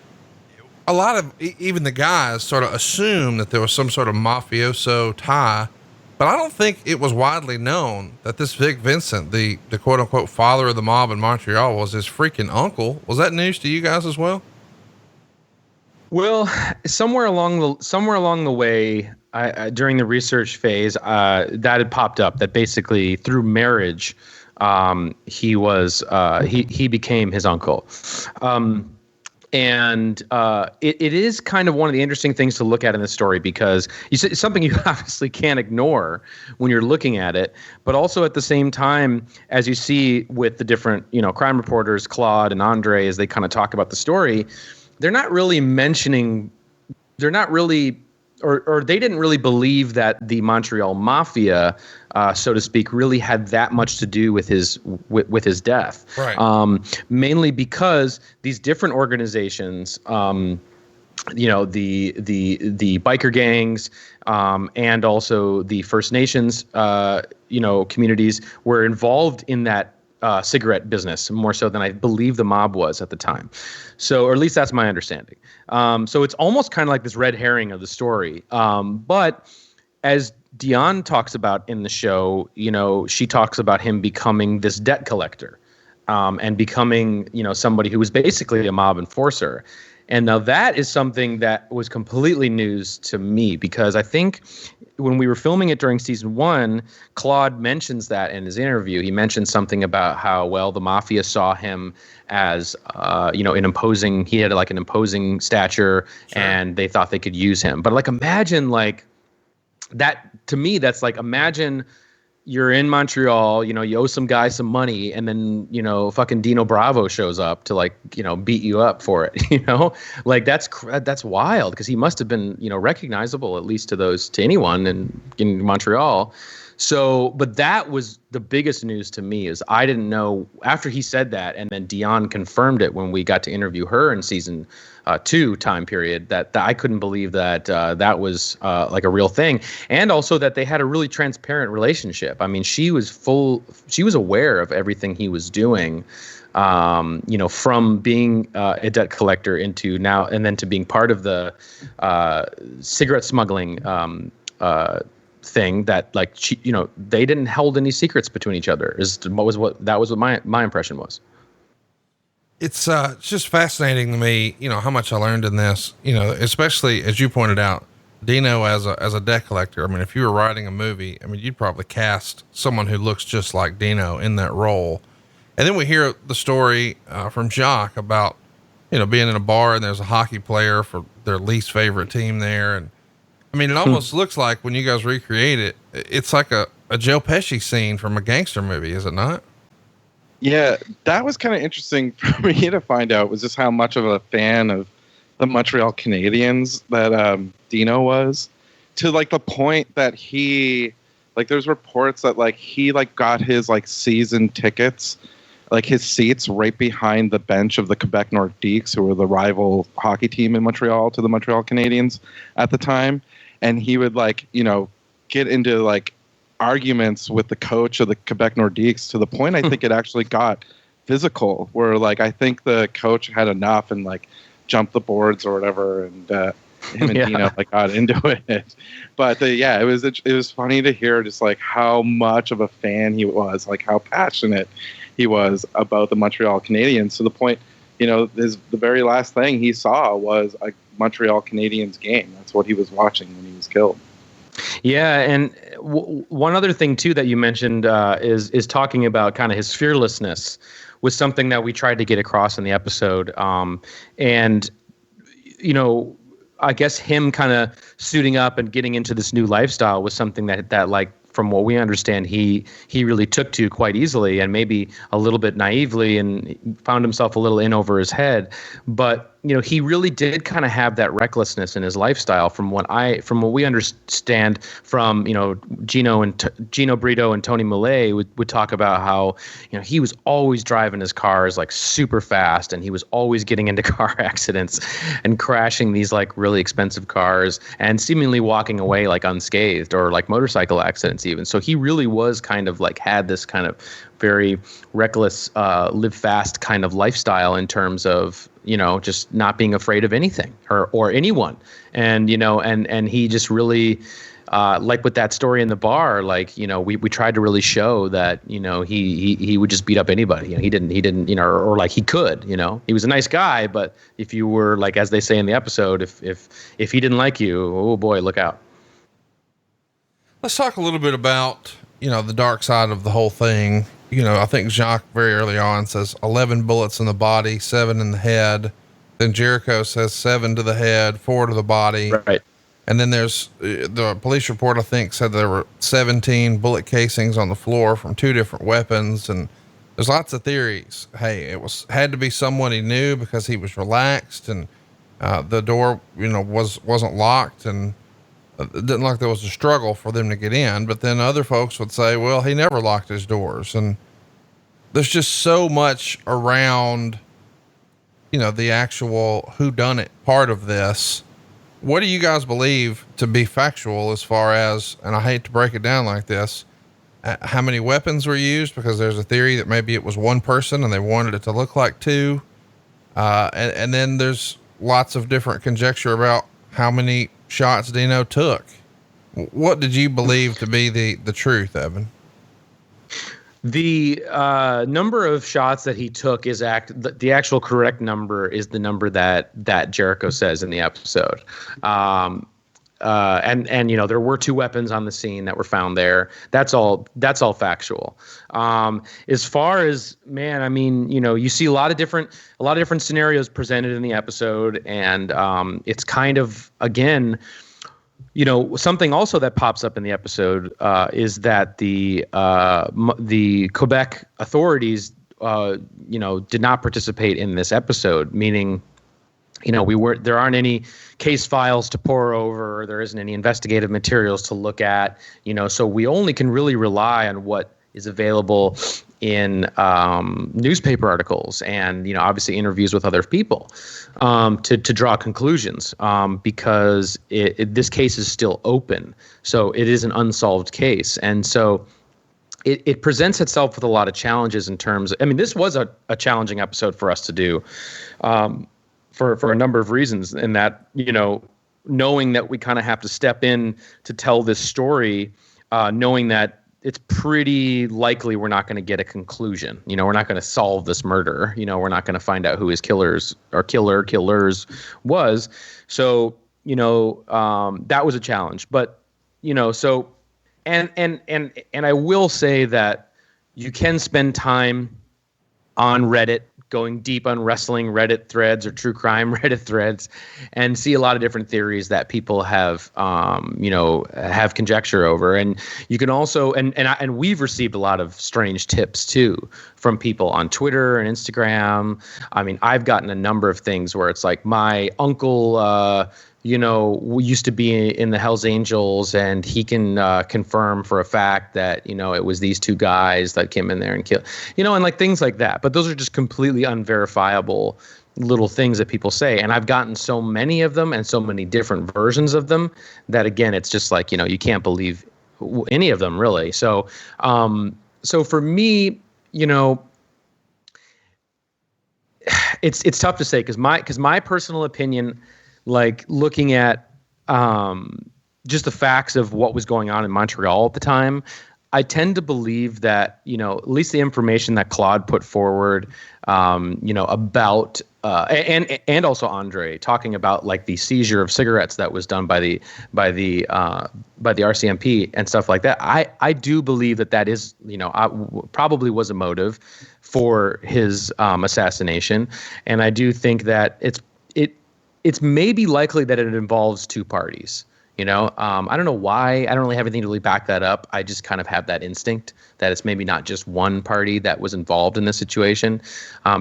a lot of even the guys sort of assumed that there was some sort of mafioso tie, but I don't think it was widely known that this Vic Vincent, the quote unquote father of the mob in Montreal, was his freaking uncle. Was that news to you guys as well? Well, somewhere along the way, during the research phase, that had popped up that basically through marriage, he became his uncle. And it is kind of one of the interesting things to look at in the story, because it's something you obviously can't ignore when you're looking at it, but also at the same time, as you see with the different, crime reporters, Claude and Andre, as they kind of talk about the story, they're not really or they didn't really believe that the Montreal Mafia, so to speak, really had that much to do with his death. Right. Mainly because these different organizations, the biker gangs, and also the First Nations, communities were involved in that cigarette business more so than I believe the mob was at the time. So, or at least that's my understanding. So it's almost kind of like this red herring of the story. But as Dion talks about in the show, she talks about him becoming this debt collector, and becoming, somebody who was basically a mob enforcer. And now that is something that was completely news to me, because I think when we were filming it during season 1, Claude mentions that in his interview. He mentioned something about how, well, the mafia saw him as, an imposing stature, sure, and they thought they could use him. But imagine that, to me, that's imagine you're in Montreal, you owe some guy some money, and then, fucking Dino Bravo shows up to beat you up for it, that's wild, because he must have been, recognizable, at least to anyone in Montreal. So, but that was the biggest news to me is I didn't know after he said that, and then Dion confirmed it when we got to interview her in season 2 time period that I couldn't believe that that was like a real thing, and also that they had a really transparent relationship. I mean, she was aware of everything he was doing. From being a debt collector into now, and then to being part of the cigarette smuggling thing that like they didn't hold any secrets between each other. That was what my impression was. It's just fascinating to me, how much I learned in this, especially as you pointed out, Dino as a debt collector. I mean, if you were writing a movie, you'd probably cast someone who looks just like Dino in that role. And then we hear the story from Jacques about, being in a bar and there's a hockey player for their least favorite team there. And it almost looks like when you guys recreate it, it's like a Joe Pesci scene from a gangster movie, is it not? Yeah, that was kind of interesting for me to find out, was just how much of a fan of the Montreal Canadiens that Dino was, to like the point that he, like, there's reports that like he like got his like season tickets, like his seats right behind the bench of the Quebec Nordiques, who were the rival hockey team in Montreal to the Montreal Canadiens at the time. And he would like, get into like arguments with the coach of the Quebec Nordiques to the point I think it actually got physical, where like I think the coach had enough and like jumped the boards or whatever, and him and Dino like got into it. But it was funny to hear just like how much of a fan he was, like how passionate he was about the Montreal Canadiens, to the point, the very last thing he saw was a Montreal Canadiens game. That's what he was watching when he was killed. Yeah, and one other thing too that you mentioned is talking about kind of his fearlessness was something that we tried to get across in the episode. And I guess him kind of suiting up and getting into this new lifestyle was something that like, from what we understand, he really took to quite easily, and maybe a little bit naively, and found himself a little in over his head. But he really did kind of have that recklessness in his lifestyle, from what we understand from Gino Brito and Tony Millay would talk about how he was always driving his cars like super fast, and he was always getting into car accidents and crashing these like really expensive cars, and seemingly walking away like unscathed, or like motorcycle accidents even. So he really was kind of like had this kind of very reckless, live fast kind of lifestyle in terms of, just not being afraid of anything or anyone. And, and he just really, like with that story in the bar, like, we tried to really show that, he would just beat up anybody. He didn't, or like he could, he was a nice guy, but if you were like, as they say in the episode, if he didn't like you, oh boy, look out. Let's talk a little bit about, the dark side of the whole thing. I think Jacques very early on says 11 bullets in the body, 7 in the head. Then Jericho says 7 to the head, 4 to the body. Right. And then there's the police report, I think, said there were 17 bullet casings on the floor from 2 different weapons. And there's lots of theories. Hey, had to be someone he knew because he was relaxed, and the door, wasn't locked, and it didn't look like there was a struggle for them to get in. But then other folks would say, well, he never locked his doors. And there's just so much around, the actual whodunit part of this. What do you guys believe to be factual as far as, and I hate to break it down like this, how many weapons were used? Because there's a theory that maybe it was one person and they wanted it to look like 2. And then there's lots of different conjecture about how many shots Dino took. What did you believe to be the truth, Evan? The number of shots that he took is the actual correct number is the number that Jericho says in the episode. And there were 2 weapons on the scene that were found there. That's all factual. As far as, man, you see a lot of different scenarios presented in the episode, and it's kind of, again, something also that pops up in the episode is that the Quebec authorities, did not participate in this episode, meaning there aren't any case files to pour over, there isn't any investigative materials to look at, so we only can really rely on what is available in newspaper articles and, obviously interviews with other people to draw conclusions because this case is still open. So it is an unsolved case. And so it presents itself with a lot of challenges in terms of, this was a challenging episode for us to do for a number of reasons, in that, knowing that we kind of have to step in to tell this story, knowing that it's pretty likely we're not going to get a conclusion. We're not going to solve this murder. We're not going to find out who his killers was. So, that was a challenge. But, so, and I will say that you can spend time on Reddit, going deep on wrestling Reddit threads or true crime Reddit threads, and see a lot of different theories that people have conjecture over. And you can also, and we've received a lot of strange tips too from people on Twitter and Instagram. I've gotten a number of things where it's like, my uncle, we used to be in the Hells Angels, and he can confirm for a fact that, it was these two guys that came in there and killed, and like things like that. But those are just completely unverifiable little things that people say. And I've gotten so many of them and so many different versions of them that, again, it's just like, you can't believe any of them really. So, so for me, it's tough to say because my personal opinion, like looking at just the facts of what was going on in Montreal at the time, I tend to believe that, at least the information that Claude put forward, about and also Andre talking about like the seizure of cigarettes that was done by the RCMP and stuff like that. I do believe that is, probably was a motive for his assassination, and I do think that it's maybe likely that it involves two parties. I don't know why. I don't really have anything to really back that up. I just kind of have that instinct that it's maybe not just one party that was involved in this situation,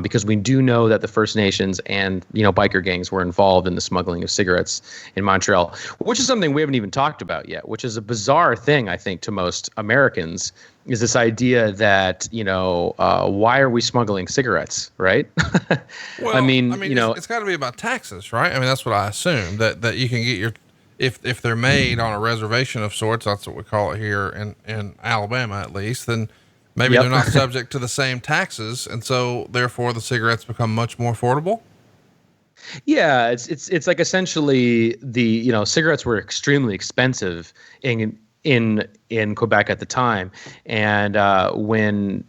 because we do know that the First Nations and, biker gangs were involved in the smuggling of cigarettes in Montreal, which is something we haven't even talked about yet, which is a bizarre thing, I think, to most Americans, is this idea that, why are we smuggling cigarettes, right? Well, it's got to be about taxes, right? That's what I assume, that you can get your, if they're made on a reservation of sorts, that's what we call it here in Alabama, at least, then maybe They're not subject to the same taxes. And so therefore the cigarettes become much more affordable. Yeah. It's like essentially the, cigarettes were extremely expensive in Quebec at the time. And, when,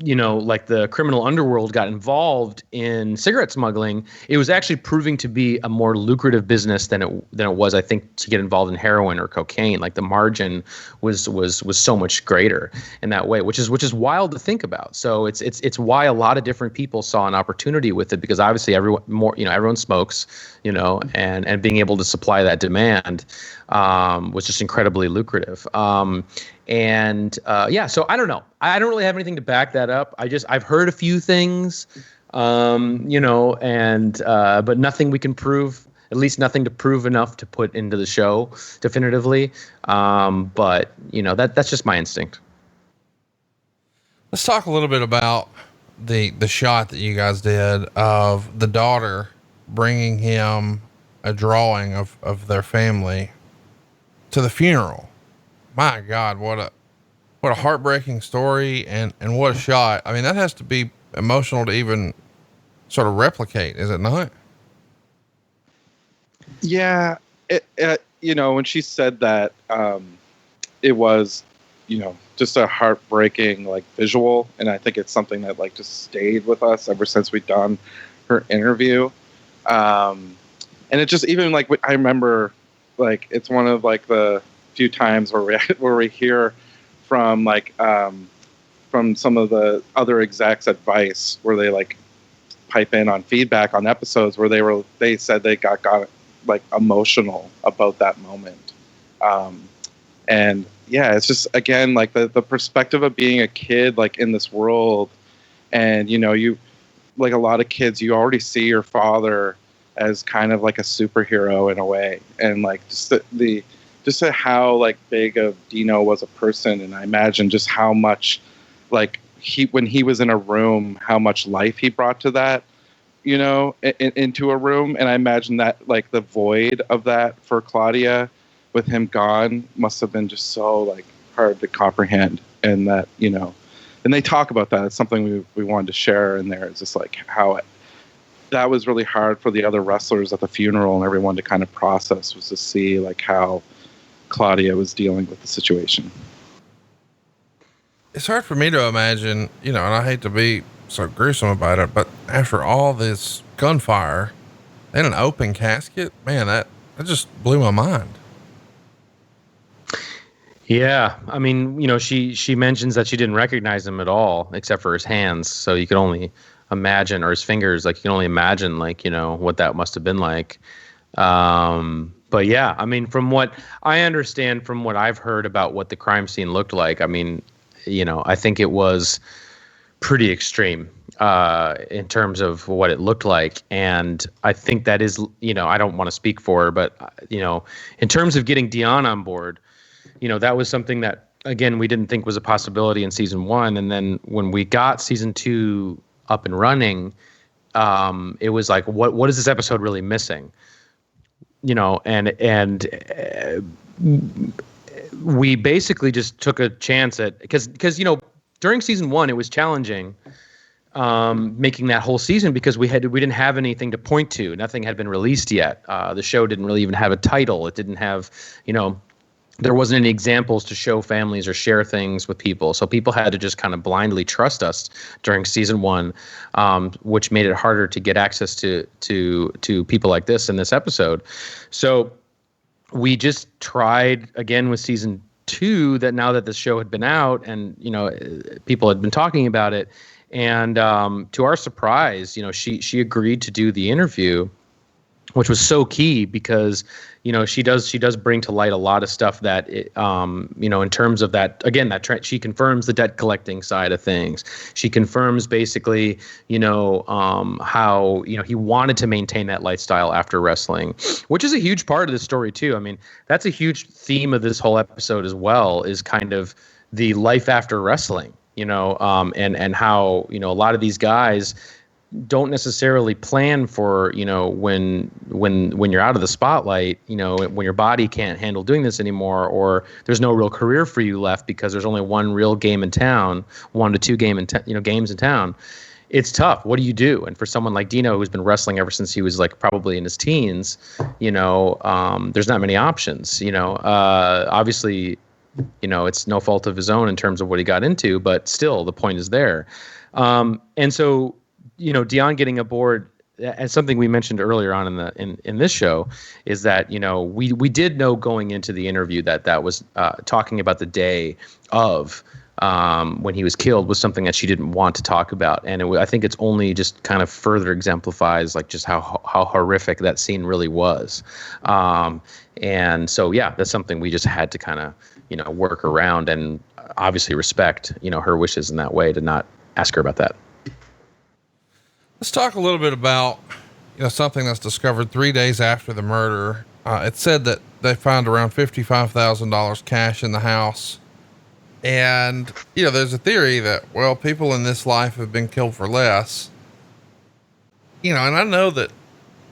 like the criminal underworld got involved in cigarette smuggling, it was actually proving to be a more lucrative business than it was, I think, to get involved in heroin or cocaine. Like the margin was so much greater in that way, which is wild to think about. So it's why a lot of different people saw an opportunity with it, because obviously everyone smokes, and being able to supply that demand was just incredibly lucrative. So I don't know. I don't really have anything to back that up. I've heard a few things, but nothing we can prove, at least nothing to prove enough to put into the show definitively. But that's just my instinct. Let's talk a little bit about the shot that you guys did of the daughter bringing him a drawing of their family to the funeral. My God, what a heartbreaking story and what a shot. That has to be emotional to even sort of replicate, is it not? Yeah. When she said that, it was, just a heartbreaking, like, visual. And I think it's something that, like, just stayed with us ever since we'd done her interview. And it just, even like, I remember, like, it's one of like the few times where we hear from like from some of the other execs at Vice, where they like pipe in on feedback on episodes where they said they got like emotional about that moment. And yeah, it's just, again, like the perspective of being a kid, like in this world, and like a lot of kids, you already see your father as kind of like a superhero in a way, and like just how like big of Dino was a person, and I imagine just how much like when he was in a room, how much life he brought to that, into a room. And I imagine that like the void of that for Claudia with him gone must have been just so like hard to comprehend. And that, and they talk about that. It's something we wanted to share in there. It's just like how that was really hard for the other wrestlers at the funeral and everyone to kind of process, was to see like how Claudia was dealing with the situation. It's hard for me to imagine, and I hate to be so gruesome about it, but after all this gunfire in an open casket, man, that just blew my mind. Yeah. I mean, she mentions that she didn't recognize him at all, except for his hands. So you could only imagine, or his fingers, like you can only imagine, like, what that must have been like. But yeah, I mean, from what I understand, from what I've heard about what the crime scene looked like, I mean, I think it was pretty extreme in terms of what it looked like. And I think that is, I don't want to speak for her, but, in terms of getting Dion on board, that was something that, again, we didn't think was a possibility in season 1. And then when we got season 2 up and running, it was like, what is this episode really missing? And we basically just took a chance at, because during season 1 it was challenging making that whole season, because we didn't have anything to point to. Nothing had been released yet. The show didn't really even have a title. It didn't have, there wasn't any examples to show families or share things with people. So people had to just kind of blindly trust us during season 1, which made it harder to get access to people like this in this episode. So we just tried again with season 2, that now that the show had been out and, people had been talking about it, and to our surprise, she agreed to do the interview, which was so key because, she does bring to light a lot of stuff that, in terms of that, again, she confirms the debt collecting side of things. She confirms basically, how, he wanted to maintain that lifestyle after wrestling, which is a huge part of the story too. I mean, that's a huge theme of this whole episode as well, is kind of the life after wrestling, and how, a lot of these guys don't necessarily plan for, when you're out of the spotlight, when your body can't handle doing this anymore, or there's no real career for you left because there's only one real game in town, 1 to 2 games in town. It's tough. What do you do? And for someone like Dino, who's been wrestling ever since he was like probably in his teens, there's not many options, obviously, it's no fault of his own in terms of what he got into, but still the point is there. And so, Dion getting aboard, and something we mentioned earlier on in this show, is that, we did know going into the interview that was talking about the day of when he was killed was something that she didn't want to talk about. And I think it's only just kind of further exemplifies like just how horrific that scene really was. And so, yeah, that's something we just had to kind of, work around and obviously respect, her wishes in that way, to not ask her about that. Let's talk a little bit about, something that's discovered 3 days after the murder. It said that they found around $55,000 cash in the house. And, there's a theory that, well, people in this life have been killed for less. And I know that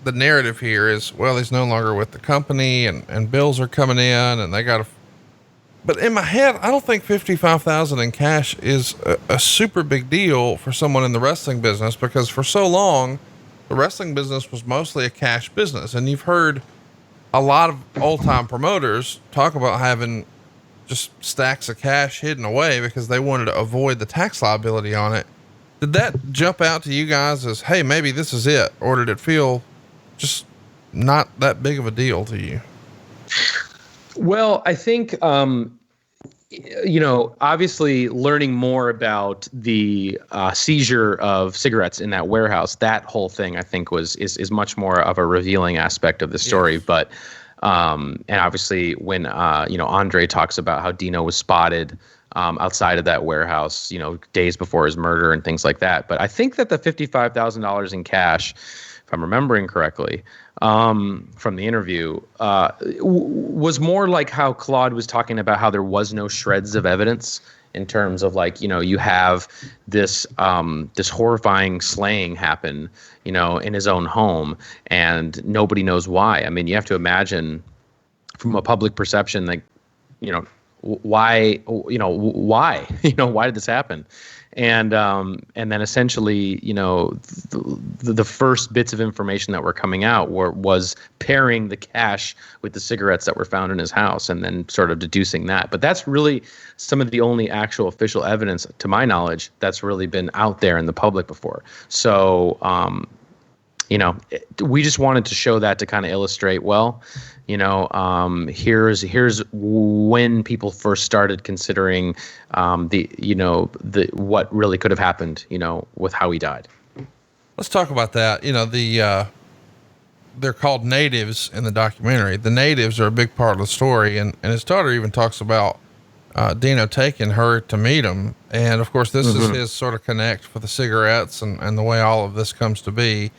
the narrative here is, well, he's no longer with the company and bills are coming in and they got to, but in my head, I don't think $55,000 in cash is a super big deal for someone in the wrestling business, because for so long, the wrestling business was mostly a cash business. And you've heard a lot of old time promoters talk about having just stacks of cash hidden away because they wanted to avoid the tax liability on it. Did that jump out to you guys as, hey, maybe this is it? Or did it feel just not that big of a deal to you? Well, I think, obviously learning more about the seizure of cigarettes in that warehouse, that whole thing, I think is much more of a revealing aspect of the story. Yes. But, and obviously when, Andre talks about how Dino was spotted outside of that warehouse, days before his murder and things like that. But I think that the $55,000 in cash, if I'm remembering correctly, from the interview, was more like how Claude was talking about how there was no shreds of evidence in terms of you have this horrifying slaying happen, in his own home, and nobody knows why. I mean, you have to imagine from a public perception, why why did this happen? And then essentially, the first bits of information that were coming out was pairing the cash with the cigarettes that were found in his house, and then sort of deducing that. But that's really some of the only actual official evidence, to my knowledge, that's really been out there in the public before. So, we just wanted to show that to kind of illustrate, here's when people first started considering the what really could have happened, with how he died. Let's talk about that. They're called natives in the documentary. The natives are a big part of the story, and his daughter even talks about Dino taking her to meet him. And of course, this is his sort of connect for the cigarettes and the way all of this comes to be.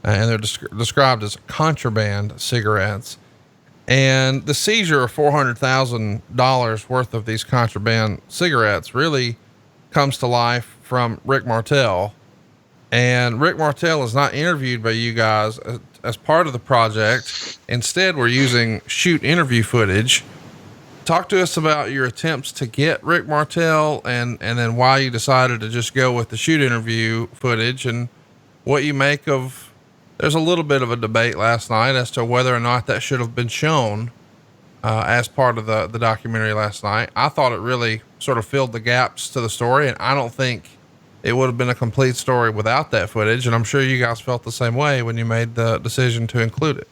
And they're described as contraband cigarettes. And the seizure of $400,000 worth of these contraband cigarettes really comes to life from Rick Martel. And Rick Martel is not interviewed by you guys as part of the project. Instead, we're using shoot interview footage. Talk to us about your attempts to get Rick Martel and then why you decided to just go with the shoot interview footage, and what you make of. There's a little bit of a debate last night as to whether or not that should have been shown as part of the documentary last night. I thought it really sort of filled the gaps to the story, and I don't think it would have been a complete story without that footage. And I'm sure you guys felt the same way when you made the decision to include it.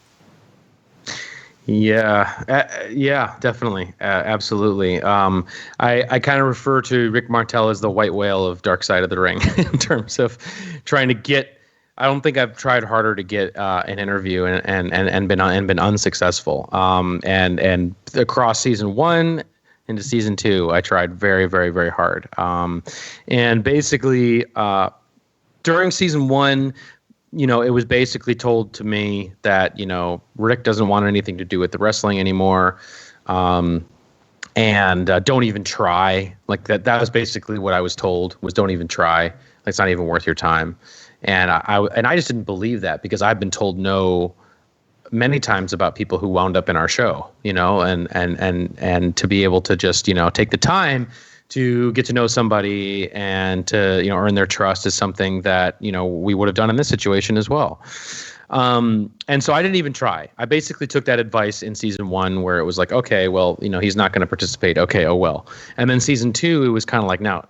Yeah, definitely. Absolutely. I kind of refer to Rick Martel as the white whale of Dark Side of the Ring in terms of trying to get. I don't think I've tried harder to get an interview and been unsuccessful. And across season 1 into season 2, I tried very, very, very hard. And basically, during season 1, it was basically told to me that Rick doesn't want anything to do with the wrestling anymore, and don't even try. Like that was basically what I was told, was don't even try. Like, it's not even worth your time. And I just didn't believe that, because I've been told no many times about people who wound up in our show, and to be able to just, take the time to get to know somebody and to, earn their trust is something that, we would have done in this situation as well. And so I didn't even try. I basically took that advice in season 1 where it was like, okay, well, he's not going to participate. Okay. Oh, well. And then season 2, it was kind of like, now,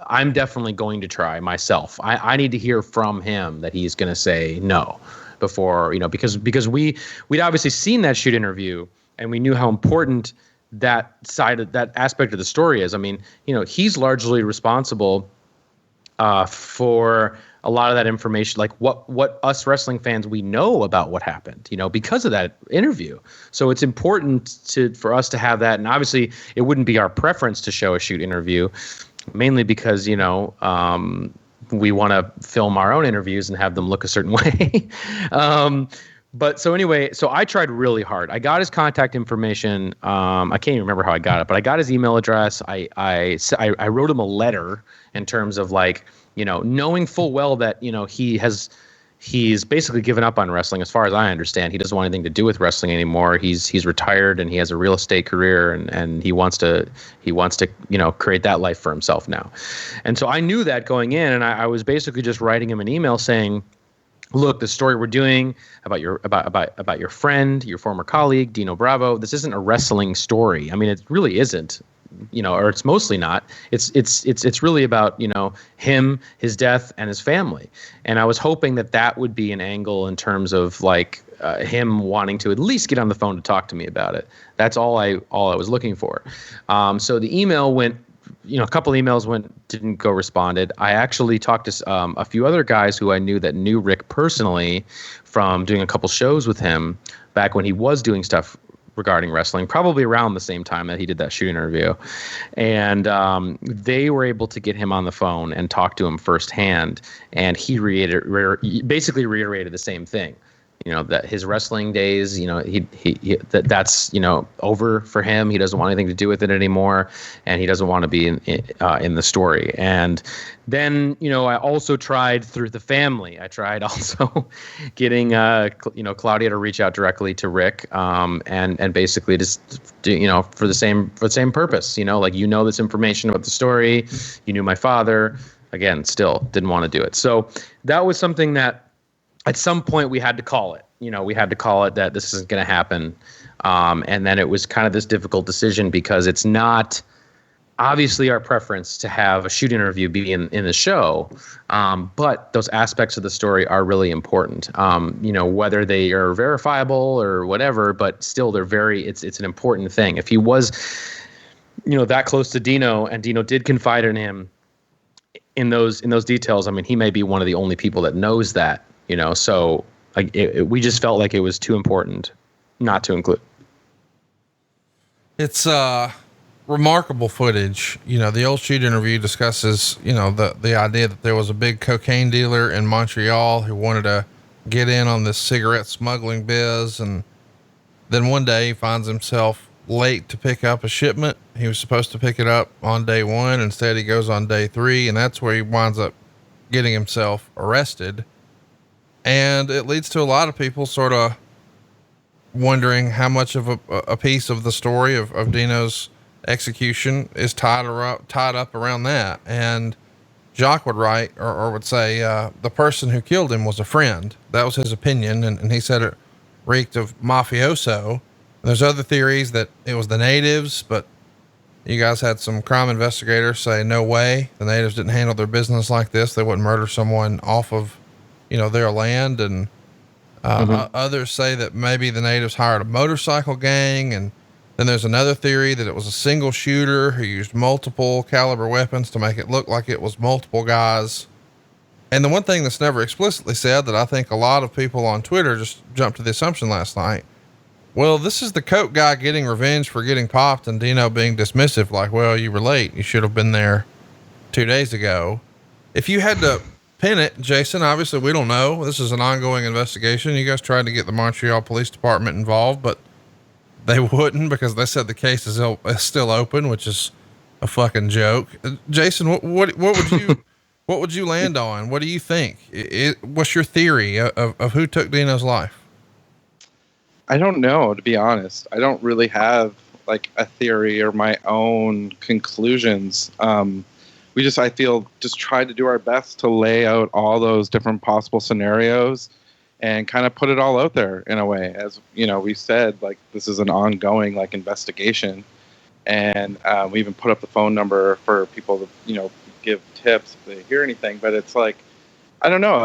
I'm definitely going to try myself. I need to hear from him that he's going to say no before, because we'd obviously seen that shoot interview, and we knew how important that side of that aspect of the story is. I mean, he's largely responsible for a lot of that information, like what us wrestling fans, we know about what happened, because of that interview. So it's important for us to have that. And obviously it wouldn't be our preference to show a shoot interview, mainly because, we want to film our own interviews and have them look a certain way. But so anyway, so I tried really hard. I got his contact information. I can't even remember how I got it, but I got his email address. I wrote him a letter in terms of knowing full well that, he's basically given up on wrestling, as far as I understand. He doesn't want anything to do with wrestling anymore. He's retired, and he has a real estate career, and he wants to create that life for himself now. And so I knew that going in, and I was basically just writing him an email saying, look, the story we're doing about your friend, your former colleague, Dino Bravo, this isn't a wrestling story. I mean, it really isn't. Or it's mostly not. It's really about, him, his death, and his family. And I was hoping that would be an angle in terms of him wanting to at least get on the phone to talk to me about it. That's all I was looking for. So the email went, a couple emails didn't go responded. I actually talked to a few other guys who I knew that knew Rick personally from doing a couple shows with him back when he was doing stuff regarding wrestling, probably around the same time that he did that shoot interview. And they were able to get him on the phone and talk to him firsthand. And he basically reiterated the same thing. That his wrestling days, that's over for him. He doesn't want anything to do with it anymore, and he doesn't want to be in the story. And then, I also tried through the family. I tried also getting Claudia to reach out directly to Rick, and basically just for the same purpose. This information about the story. You knew my father. Again, still didn't want to do it. So that was something that, at some point, we had to call it. We had to call it that this isn't going to happen. And then it was kind of this difficult decision, because it's not obviously our preference to have a shoot interview be in the show. But those aspects of the story are really important, whether they are verifiable or whatever, but still it's an important thing. If he was, that close to Dino, and Dino did confide in him in those details, I mean, he may be one of the only people that knows that. So we just felt like it was too important not to include. It's remarkable footage. The old shoot interview discusses, the idea that there was a big cocaine dealer in Montreal who wanted to get in on this cigarette smuggling biz. And then one day he finds himself late to pick up a shipment. He was supposed to pick it up on day 1. Instead, he goes on day 3, and that's where he winds up getting himself arrested. And it leads to a lot of people sort of wondering how much of a piece of the story of Dino's execution is tied up around that. And Jacques would write or would say, the person who killed him was a friend. That was his opinion. And he said it reeked of mafioso. There's other theories that it was the natives, but you guys had some crime investigators say, no way. The natives didn't handle their business like this. They wouldn't murder someone off of, their land. And others say that maybe the natives hired a motorcycle gang. And then there's another theory that it was a single shooter who used multiple caliber weapons to make it look like it was multiple guys. And the one thing that's never explicitly said, that I think a lot of people on Twitter just jumped to the assumption last night, well, this is the coke guy getting revenge for getting popped, and Dino being dismissive, like, well, you were late. You should have been there 2 days ago. If you had to pin it, Jason, obviously we don't know. This is an ongoing investigation. You guys tried to get the Montreal Police Department involved, but they wouldn't, because they said the case is still open, which is a fucking joke. Jason, what would you, what would you land on? What do you think? What's your theory of who took Dino's life? I don't know, to be honest. I don't really have like a theory or my own conclusions. I feel just tried to do our best to lay out all those different possible scenarios and kind of put it all out there in a way. As we said, like, this is an ongoing like investigation, and we even put up the phone number for people to give tips if they hear anything. But it's like, I don't know.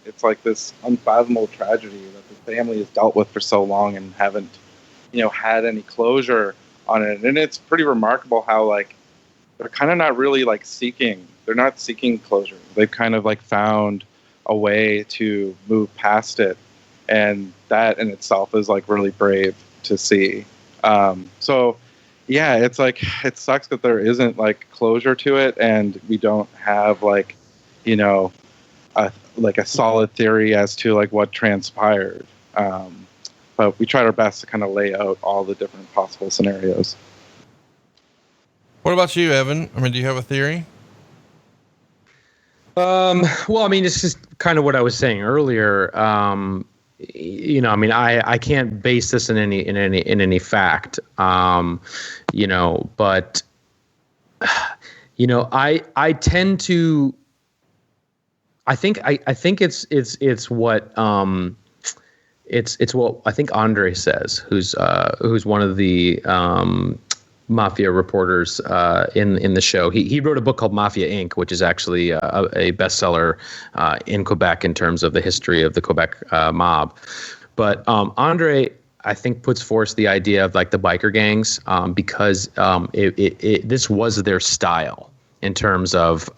It's like this unfathomable tragedy that the family has dealt with for so long and haven't had any closure on it. And it's pretty remarkable how like they're kind of not really like they're not seeking closure. They've kind of like found a way to move past it, and that in itself is like really brave to see. So yeah, it's like, it sucks that there isn't like closure to it, and we don't have like a solid theory as to like what transpired. But we tried our best to kind of lay out all the different possible scenarios. What about you, Evan? I mean, do you have a theory? Well, I mean, it's just kind of what I was saying earlier. I mean, I can't base this in any fact. But I tend to, I think it's what I think Andre says, who's one of the mafia reporters in the show. He wrote a book called Mafia Inc., which is actually a bestseller in Quebec in terms of the history of the Quebec mob. But Andre, I think, puts forth the idea of like the biker gangs this was their style in terms of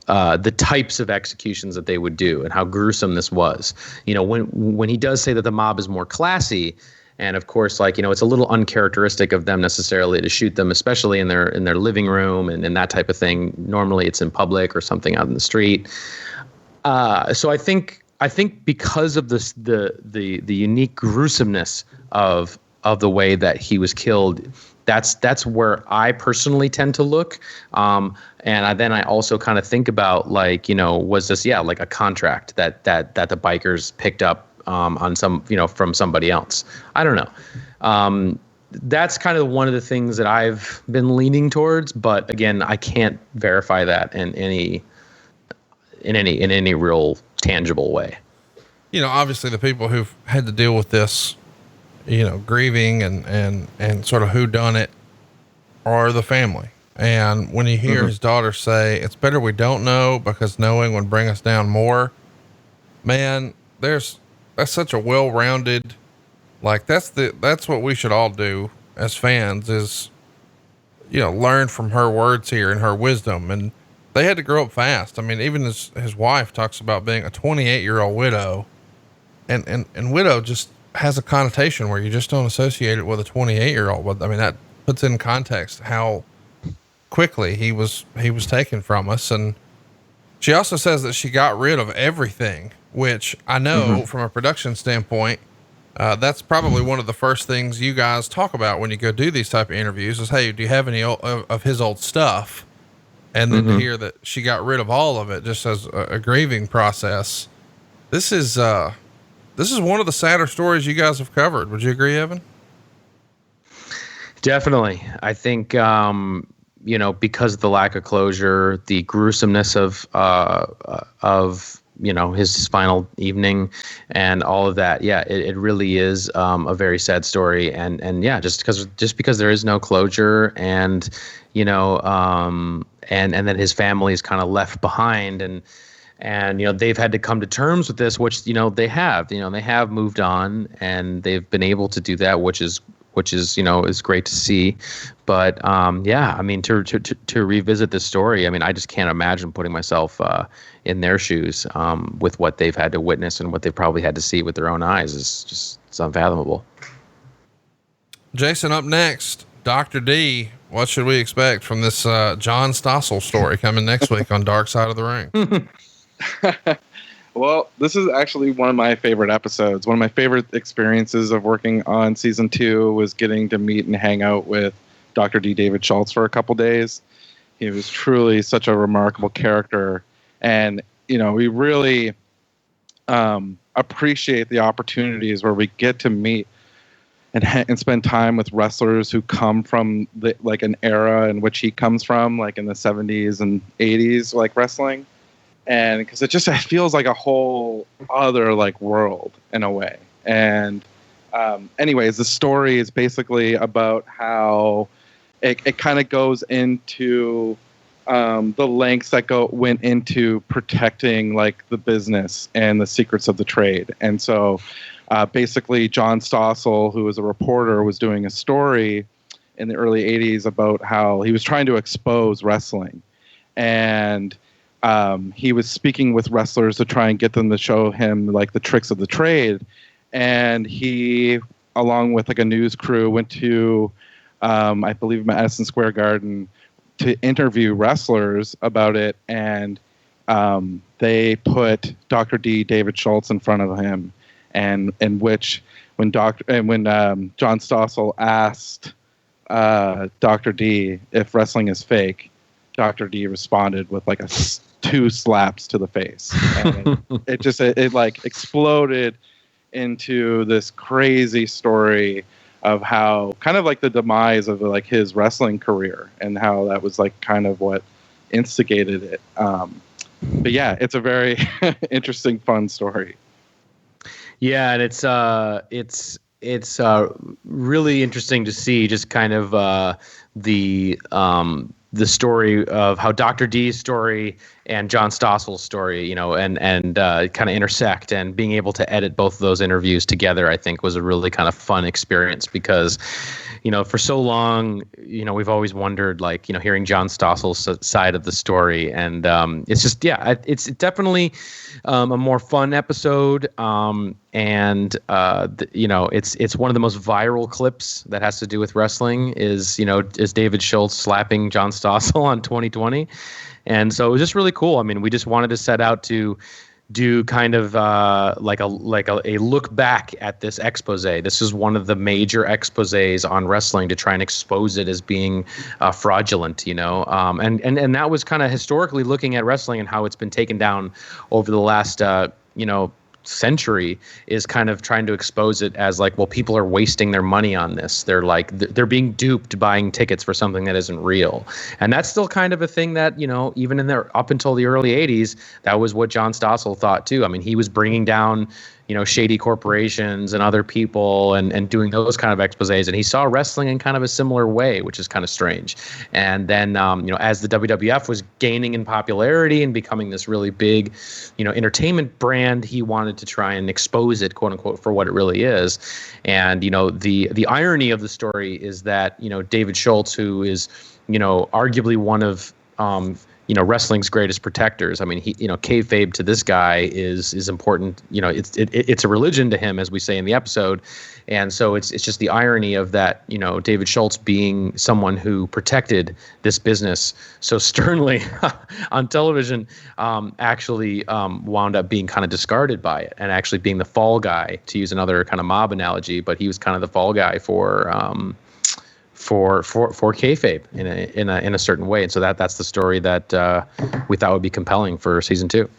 the types of executions that they would do and how gruesome this was. When he does say that the mob is more classy, and of course, it's a little uncharacteristic of them necessarily to shoot them, especially in their living room and that type of thing. Normally, it's in public or something out in the street. So I think because of this, the unique gruesomeness of the way that he was killed, that's where I personally tend to look. And then I also kind of think about was this like a contract that the bikers picked up on some from somebody else? I don't know. That's kind of one of the things that I've been leaning towards, but again, I can't verify that in any real tangible way. Obviously the people who've had to deal with this, grieving and sort of who done it are the family. And when you hear his daughter say, it's better we don't know because knowing would bring us down more, man, that's such a well-rounded, that's what we should all do as fans is, learn from her words here and her wisdom. And they had to grow up fast. I mean, even his wife talks about being a 28-year-old widow, and widow just has a connotation where you just don't associate it with a 28-year-old. But I mean, that puts in context how quickly he was taken from us. And she also says that she got rid of everything, which I know from a production standpoint, that's probably one of the first things you guys talk about when you go do these type of interviews is, hey, do you have any of his old stuff? And then to hear that she got rid of all of it just as a grieving process. This is one of the sadder stories you guys have covered. Would you agree, Evan? Definitely. I think, because of the lack of closure, the gruesomeness of his final evening and all of that. Yeah, it really is a very sad story. And yeah, just because there is no closure and then his family is kind of left behind and they've had to come to terms with this, which they have moved on and they've been able to do that, which is is great to see. But yeah, I mean, to revisit this story, I mean, I just can't imagine putting myself in their shoes with what they've had to witness and what they've probably had to see with their own eyes. It's unfathomable. Jason, up next, Dr. D. What should we expect from this John Stossel story coming next week on Dark Side of the Ring? Well, this is actually one of my favorite episodes. One of my favorite experiences of working on season 2 was getting to meet and hang out with Dr. D. David Schultz for a couple days. He was truly such a remarkable character. And, we really appreciate the opportunities where we get to meet and spend time with wrestlers who come from an era in which he comes from, like in the 70s and 80s, like wrestling. And because it feels like a whole other world in a way. And anyways, the story is basically about how it kind of goes into the lengths that went into protecting the business and the secrets of the trade. And so basically John Stossel, who was a reporter, was doing a story in the early 80s about how he was trying to expose wrestling. And he was speaking with wrestlers to try and get them to show him the tricks of the trade. And he, along with a news crew, went to, I believe, Madison Square Garden to interview wrestlers about it. And they put Dr. D. David Schultz in front of him, and in which when John Stossel asked Dr. D if wrestling is fake, Dr. D responded with 2 slaps to the face. And it exploded into this crazy story of how kind of the demise of his wrestling career and how that was kind of what instigated it. But yeah, it's a very interesting, fun story. Yeah. And it's really interesting to see just kind of the story of how Dr. D's story and John Stossel's story, you know, and kind of intersect, and being able to edit both of those interviews together, I think was a really kind of fun experience because, you know, for so long, you know, we've always wondered, like, you know, hearing John Stossel's side of the story, and it's just, yeah, it's definitely a more fun episode, you know, it's one of the most viral clips that has to do with wrestling is David Schultz slapping John Stossel on 2020. And so it was just really cool. I mean, we just wanted to set out to do kind of like a look back at this expose. This is one of the major exposés on wrestling to try and expose it as being fraudulent, you know. And that was kind of historically looking at wrestling and how it's been taken down over the last century, is kind of trying to expose it as like, well, people are wasting their money on this. They're being duped buying tickets for something that isn't real. And that's still kind of a thing that, you know, even in there up until the early 80s, that was what John Stossel thought too. I mean, he was bringing down, you know, shady corporations and other people and doing those kind of exposés. And he saw wrestling in kind of a similar way, which is kind of strange. And then, as the WWF was gaining in popularity and becoming this really big, you know, entertainment brand, he wanted to try and expose it, quote unquote, for what it really is. And, you know, the irony of the story is that, you know, David Schultz, who is, you know, arguably one of, wrestling's greatest protectors. I mean, he, you know, kayfabe to this guy is important. You know, it's a religion to him, as we say in the episode. And so it's just the irony of that, you know, David Schultz being someone who protected this business so sternly on television, actually wound up being kind of discarded by it and actually being the fall guy, to use another kind of mob analogy. But he was kind of the fall guy for kayfabe in a certain way. And so that's the story that we thought would be compelling for season 2.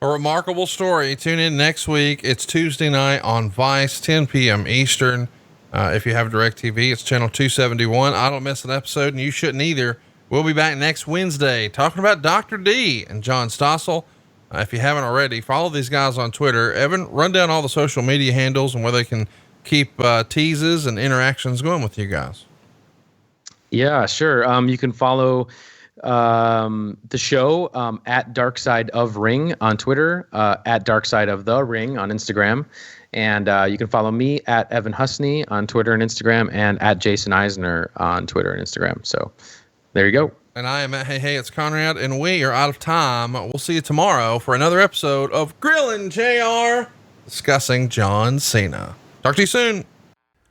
A remarkable story. Tune in next week. It's Tuesday night on Vice, 10 p.m. Eastern. If you have DirecTV, it's channel 271. I don't miss an episode, and you shouldn't either. We'll be back next Wednesday talking about Dr. D and John Stossel. If you haven't already, follow these guys on Twitter. Evan, run down all the social media handles and where they can keep teases and interactions going with you guys. Yeah, sure. You can follow the show at Dark Side of Ring on Twitter, at Dark Side of the Ring on Instagram, and you can follow me at Evan Husney on Twitter and Instagram, and at Jason Eisener on Twitter and Instagram. So there you go. And I am at Hey, it's Conrad, and we are out of time. We'll see you tomorrow for another episode of Grillin' JR discussing John Cena. Talk to you soon.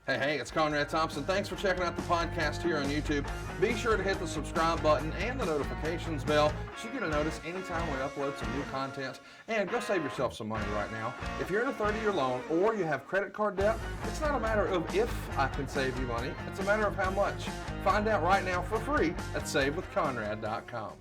Hey, it's Conrad Thompson. Thanks for checking out the podcast here on YouTube. Be sure to hit the subscribe button and the notifications bell so you get a notice anytime we upload some new content. And go save yourself some money right now. If you're in a 30-year loan or you have credit card debt, it's not a matter of if I can save you money. It's a matter of how much. Find out right now for free at SaveWithConrad.com.